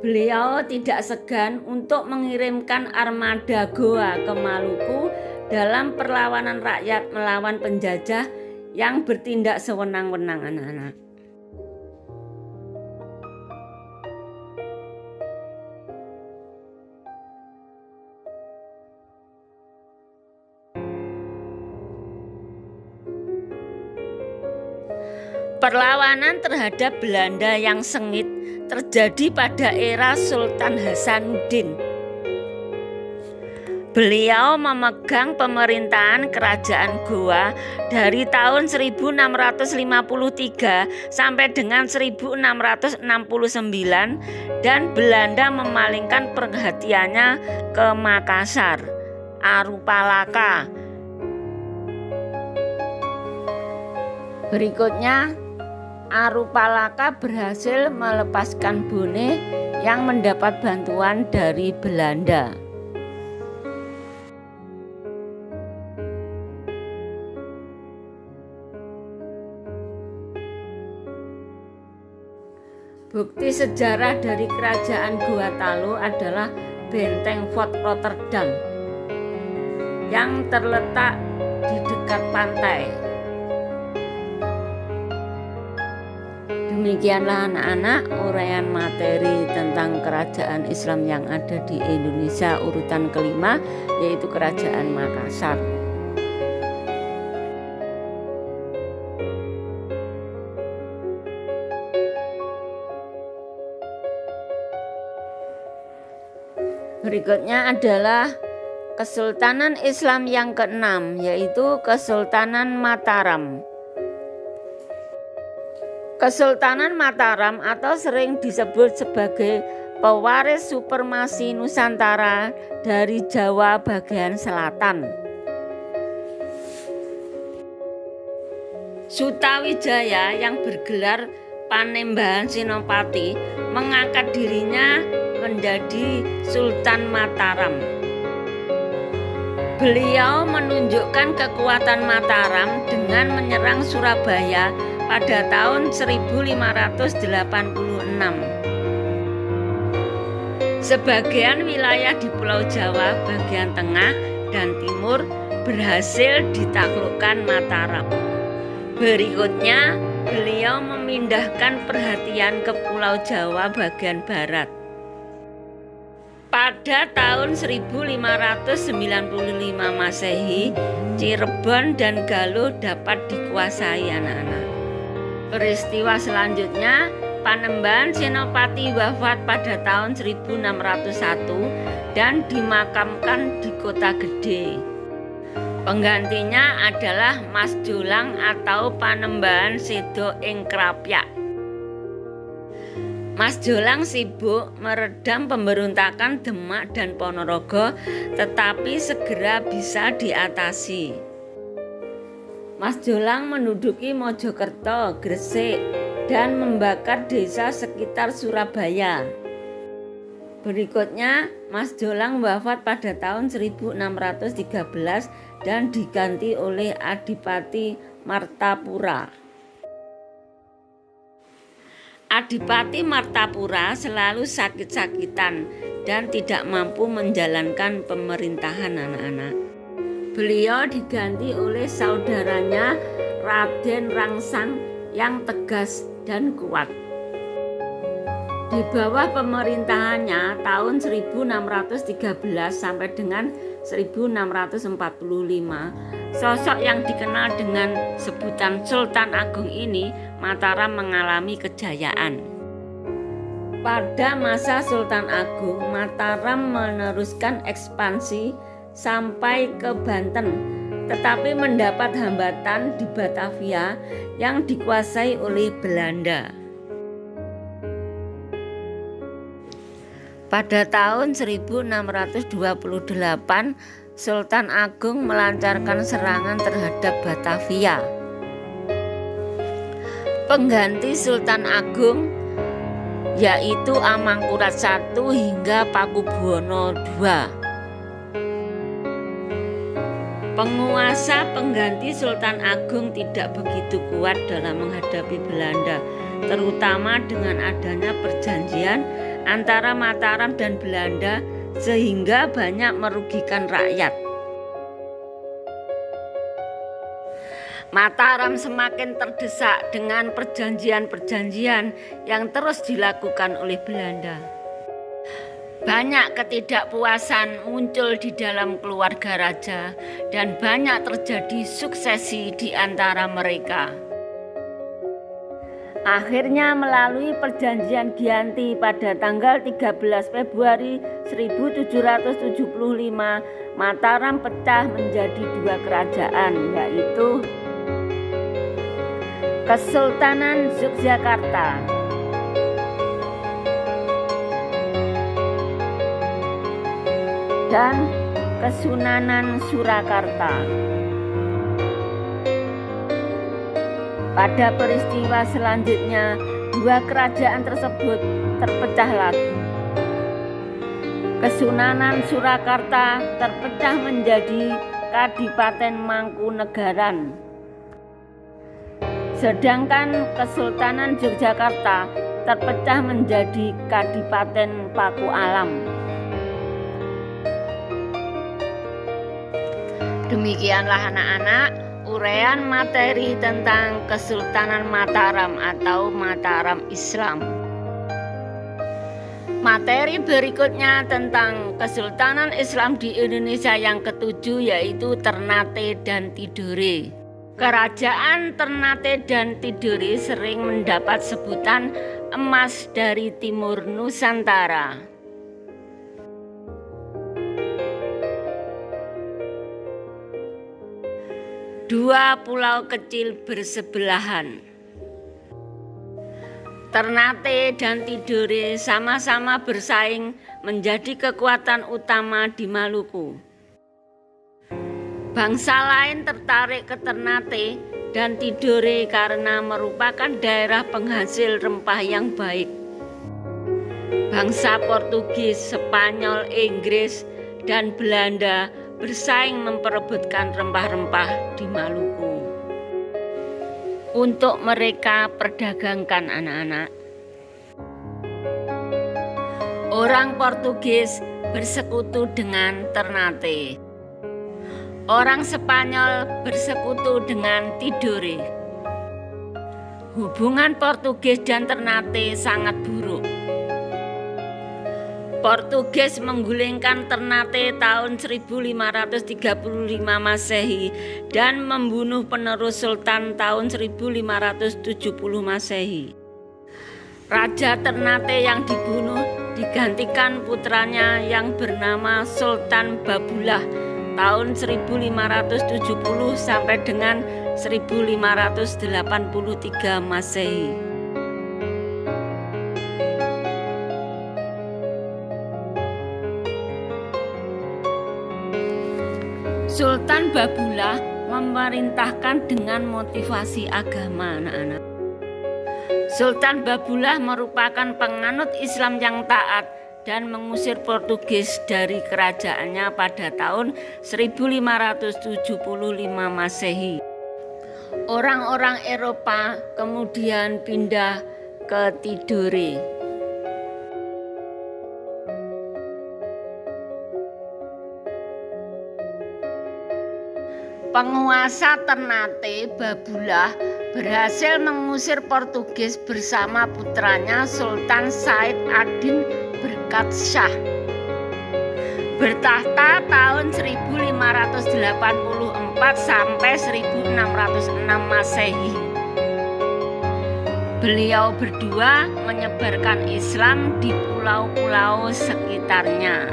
Beliau tidak segan untuk mengirimkan armada Goa ke Maluku dalam perlawanan rakyat melawan penjajah yang bertindak sewenang-wenang, anak-anak. Perlawanan terhadap Belanda yang sengit terjadi pada era Sultan Hasanuddin. Beliau memegang pemerintahan kerajaan Goa dari tahun 1653 sampai dengan 1669 dan Belanda memalingkan perhatiannya ke Makassar, Arupalaka. Berikutnya, Arupalaka berhasil melepaskan Bone yang mendapat bantuan dari Belanda. Bukti sejarah dari kerajaan Goa Talu adalah Benteng Fort Rotterdam yang terletak di dekat pantai. Demikianlah anak-anak uraian materi tentang kerajaan Islam yang ada di Indonesia urutan kelima, yaitu Kerajaan Makassar. Berikutnya adalah Kesultanan Islam yang keenam, yaitu Kesultanan Mataram. Kesultanan Mataram atau sering disebut sebagai pewaris supremasi Nusantara dari Jawa bagian selatan. Sutawijaya yang bergelar Panembahan Senopati mengangkat dirinya menjadi Sultan Mataram. Beliau menunjukkan kekuatan Mataram dengan menyerang Surabaya pada tahun 1586. Sebagian wilayah di Pulau Jawa bagian tengah dan timur berhasil ditaklukkan Mataram. Berikutnya, beliau memindahkan perhatian ke Pulau Jawa bagian barat. Pada tahun 1595 Masehi, Cirebon dan Galuh dapat dikuasai anak-anak. Peristiwa selanjutnya, Panembahan Senopati wafat pada tahun 1601 dan dimakamkan di Kota Gede. Penggantinya adalah Mas Jolang atau Panembahan Sedo ing Krapyak. Mas Jolang sibuk meredam pemberontakan Demak dan Ponorogo, tetapi segera bisa diatasi. Mas Jolang menduduki Mojokerto, Gresik, dan membakar desa sekitar Surabaya. Berikutnya, Mas Jolang wafat pada tahun 1613 dan diganti oleh Adipati Martapura. Adipati Martapura selalu sakit-sakitan dan tidak mampu menjalankan pemerintahan anak-anak. Beliau diganti oleh saudaranya Raden Rangsang yang tegas dan kuat. Di bawah pemerintahannya tahun 1613 sampai dengan 1645, sosok yang dikenal dengan sebutan Sultan Agung ini, Mataram mengalami kejayaan. Pada masa Sultan Agung, Mataram meneruskan ekspansi sampai ke Banten, tetapi mendapat hambatan di Batavia yang dikuasai oleh Belanda. Pada tahun 1628, Sultan Agung melancarkan serangan terhadap Batavia. Pengganti Sultan Agung yaitu Amangkurat I hingga Pakubuwono II. Penguasa pengganti Sultan Agung tidak begitu kuat dalam menghadapi Belanda, terutama dengan adanya perjanjian antara Mataram dan Belanda sehingga banyak merugikan rakyat. Mataram semakin terdesak dengan perjanjian-perjanjian yang terus dilakukan oleh Belanda. Banyak ketidakpuasan muncul di dalam keluarga raja dan banyak terjadi suksesi di antara mereka. Akhirnya melalui perjanjian Giyanti pada tanggal 13 Februari 1775, Mataram pecah menjadi dua kerajaan, yaitu Kesultanan Yogyakarta dan Kesunanan Surakarta. Pada peristiwa selanjutnya, dua kerajaan tersebut terpecah lagi. Kesunanan Surakarta terpecah menjadi Kadipaten Mangkunegaran, sedangkan Kesultanan Yogyakarta terpecah menjadi Kadipaten Pakualam. Demikianlah anak-anak uraian materi tentang Kesultanan Mataram atau Mataram Islam. Materi berikutnya tentang Kesultanan Islam di Indonesia yang ketujuh yaitu Ternate dan Tidore. Kerajaan Ternate dan Tidore sering mendapat sebutan emas dari timur Nusantara. Dua pulau kecil bersebelahan. Ternate dan Tidore sama-sama bersaing menjadi kekuatan utama di Maluku. Bangsa lain tertarik ke Ternate dan Tidore karena merupakan daerah penghasil rempah yang baik. Bangsa Portugis, Spanyol, Inggris, dan Belanda bersaing memperebutkan rempah-rempah di Maluku untuk mereka perdagangkan anak-anak. Orang Portugis bersekutu dengan Ternate. Orang Spanyol bersekutu dengan Tidore. Hubungan Portugis dan Ternate sangat buruk. Portugis menggulingkan Ternate tahun 1535 Masehi dan membunuh penerus Sultan tahun 1570 Masehi. Raja Ternate yang dibunuh digantikan putranya yang bernama Sultan Babullah tahun 1570 sampai dengan 1583 Masehi. Sultan Babullah memerintahkan dengan motivasi agama, anak-anak. Sultan Babullah merupakan penganut Islam yang taat dan mengusir Portugis dari kerajaannya pada tahun 1575 Masehi. Orang-orang Eropa kemudian pindah ke Tidore. Penguasa Ternate Babullah berhasil mengusir Portugis bersama putranya Sultan Said Adin Berkat Shah. Bertahta tahun 1584 sampai 1606 Masehi. Beliau berdua menyebarkan Islam di pulau-pulau sekitarnya.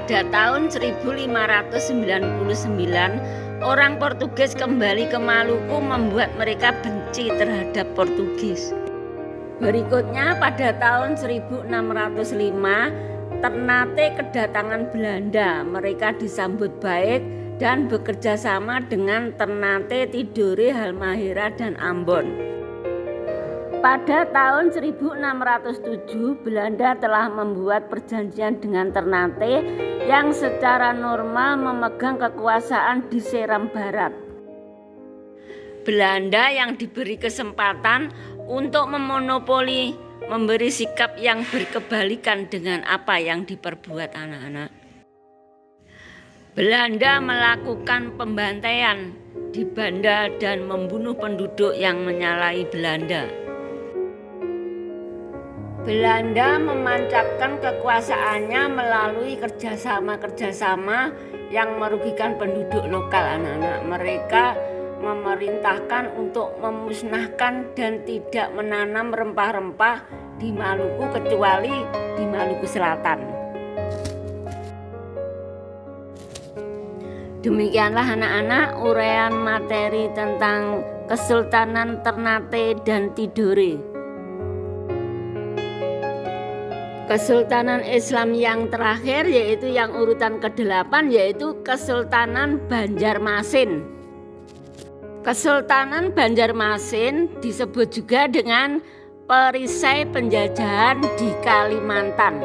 Pada tahun 1599, orang Portugis kembali ke Maluku membuat mereka benci terhadap Portugis. Berikutnya pada tahun 1605, Ternate kedatangan Belanda. Mereka disambut baik dan bekerja sama dengan Ternate, Tidore, Halmahera, dan Ambon. Pada tahun 1607, Belanda telah membuat perjanjian dengan Ternate yang secara normal memegang kekuasaan di Seram Barat. Belanda yang diberi kesempatan untuk memonopoli memberi sikap yang berkebalikan dengan apa yang diperbuat anak-anak. Belanda melakukan pembantaian di Banda dan membunuh penduduk yang menyalahi Belanda. Belanda memancapkan kekuasaannya melalui kerjasama yang merugikan penduduk lokal anak-anak. Mereka memerintahkan untuk memusnahkan dan tidak menanam rempah-rempah di Maluku kecuali di Maluku Selatan. Demikianlah anak-anak uraian materi tentang Kesultanan Ternate dan Tidore. Kesultanan Islam yang terakhir yaitu yang urutan ke-8 yaitu Kesultanan Banjarmasin. Kesultanan Banjarmasin disebut juga dengan perisai penjajahan di Kalimantan.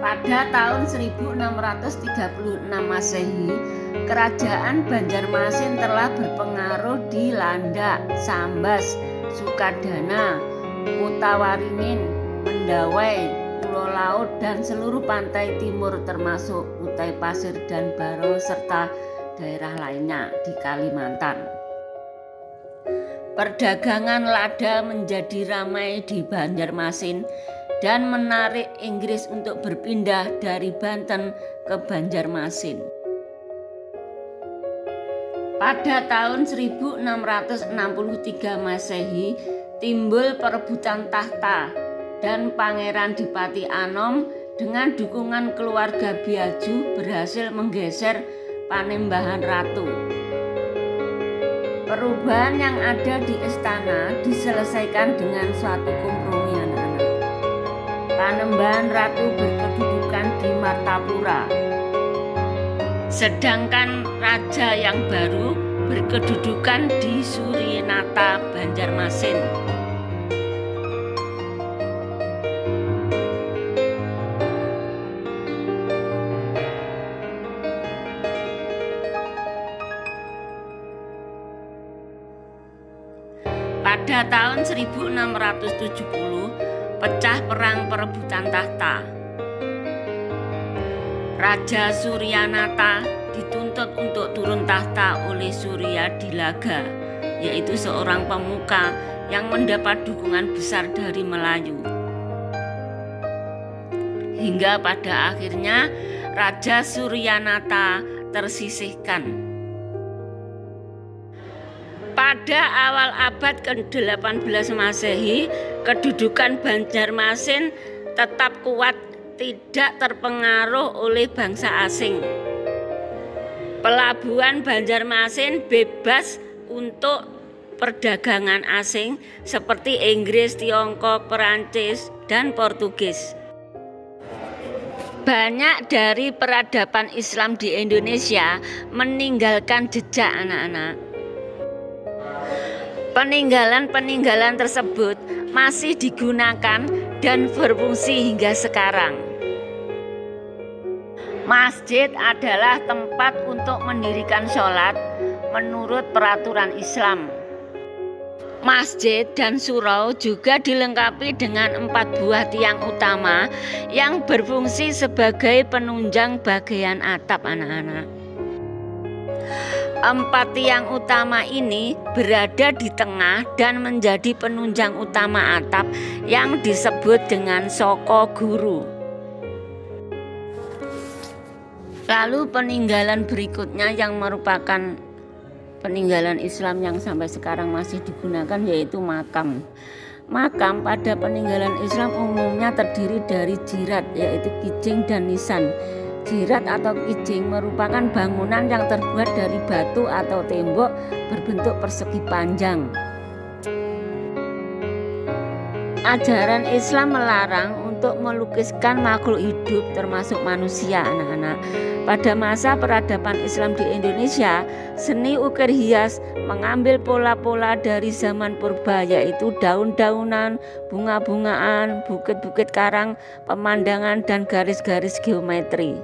Pada tahun 1636 Masehi, Kerajaan Banjarmasin telah berpengaruh di Landak, Sambas, Sukadana, Kota Waringin, Mendawai, Pulau Laut, dan seluruh pantai timur termasuk Kutai Pasir dan Baro serta daerah lainnya di Kalimantan. Perdagangan lada menjadi ramai di Banjarmasin dan menarik Inggris untuk berpindah dari Banten ke Banjarmasin. Pada tahun 1663 Masehi timbul perebutan tahta dan Pangeran Dipati Anom dengan dukungan keluarga Biaju berhasil menggeser Panembahan Ratu. Perubahan yang ada di istana diselesaikan dengan suatu kompromi anak-anak. Panembahan Ratu berkedudukan di Martapura. Sedangkan raja yang baru berkedudukan di Surinata, Banjarmasin. Pada tahun 1670 pecah perang perebutan tahta. Raja Suryanata dituntut untuk turun tahta oleh Surya Dilaga, yaitu seorang pemuka yang mendapat dukungan besar dari Melayu. Hingga pada akhirnya Raja Suryanata tersisihkan. Pada awal abad ke-18 Masehi, kedudukan Banjarmasin tetap kuat, tidak terpengaruh oleh bangsa asing. Pelabuhan Banjarmasin bebas untuk perdagangan asing seperti Inggris, Tiongkok, Perancis, dan Portugis. Banyak dari peradaban Islam di Indonesia meninggalkan jejak, anak-anak. Peninggalan-peninggalan tersebut masih digunakan dan berfungsi hingga sekarang. Masjid adalah tempat untuk mendirikan sholat menurut peraturan Islam. Masjid dan surau juga dilengkapi dengan 4 buah tiang utama yang berfungsi sebagai penunjang bagian atap, anak-anak. 4 tiang utama ini berada di tengah dan menjadi penunjang utama atap yang disebut dengan soko guru. Lalu peninggalan berikutnya yang merupakan peninggalan Islam yang sampai sekarang masih digunakan yaitu makam. Makam pada peninggalan Islam umumnya terdiri dari jirat, yaitu kijing dan nisan. Jirat atau kijing merupakan bangunan yang terbuat dari batu atau tembok berbentuk persegi panjang. Ajaran Islam melarang untuk melukiskan makhluk hidup termasuk manusia, anak-anak. Pada masa peradaban Islam di Indonesia, seni ukir hias mengambil pola-pola dari zaman purba, yaitu daun-daunan, bunga-bungaan, bukit-bukit karang, pemandangan, dan garis-garis geometri.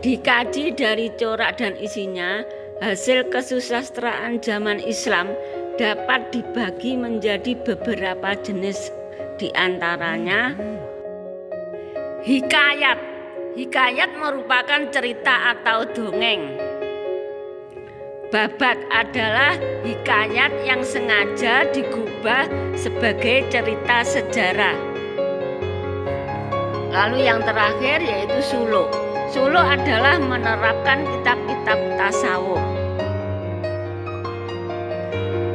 Dikaji dari corak dan isinya, hasil kesusastraan zaman Islam dapat dibagi menjadi beberapa jenis, diantaranya hikayat. Hikayat merupakan cerita atau dongeng. Babat adalah hikayat yang sengaja digubah sebagai cerita sejarah. Lalu yang terakhir yaitu suluk. Suluk adalah menerapkan kitab-kitab tasawuf.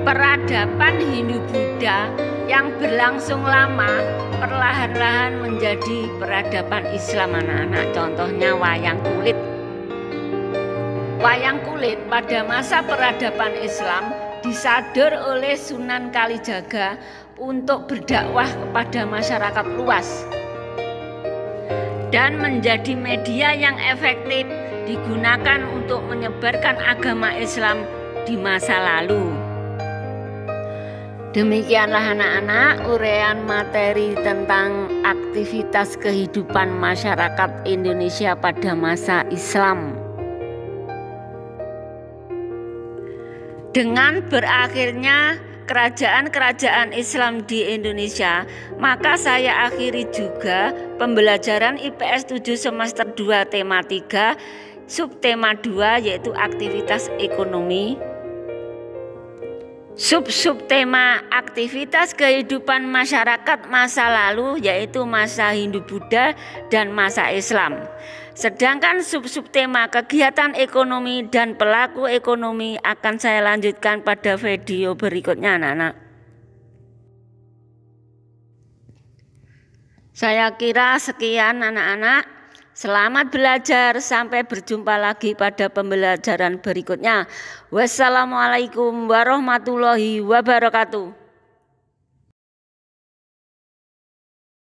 Peradaban Hindu-Buddha yang berlangsung lama perlahan-lahan menjadi peradaban Islam, anak-anak. Contohnya wayang kulit. Wayang kulit pada masa peradaban Islam disadur oleh Sunan Kalijaga untuk berdakwah kepada masyarakat luas dan menjadi media yang efektif digunakan untuk menyebarkan agama Islam di masa lalu. Demikianlah anak-anak uraian materi tentang aktivitas kehidupan masyarakat Indonesia pada masa Islam. Dengan berakhirnya kerajaan-kerajaan Islam di Indonesia, maka saya akhiri juga pembelajaran IPS 7 semester 2 tema 3, subtema 2 yaitu aktivitas ekonomi. Subtema aktivitas kehidupan masyarakat masa lalu yaitu masa Hindu-Buddha dan masa Islam. Sedangkan subtema kegiatan ekonomi dan pelaku ekonomi akan saya lanjutkan pada video berikutnya, anak-anak. Saya kira sekian, anak-anak. Selamat belajar, sampai berjumpa lagi pada pembelajaran berikutnya. Wassalamualaikum warahmatullahi wabarakatuh.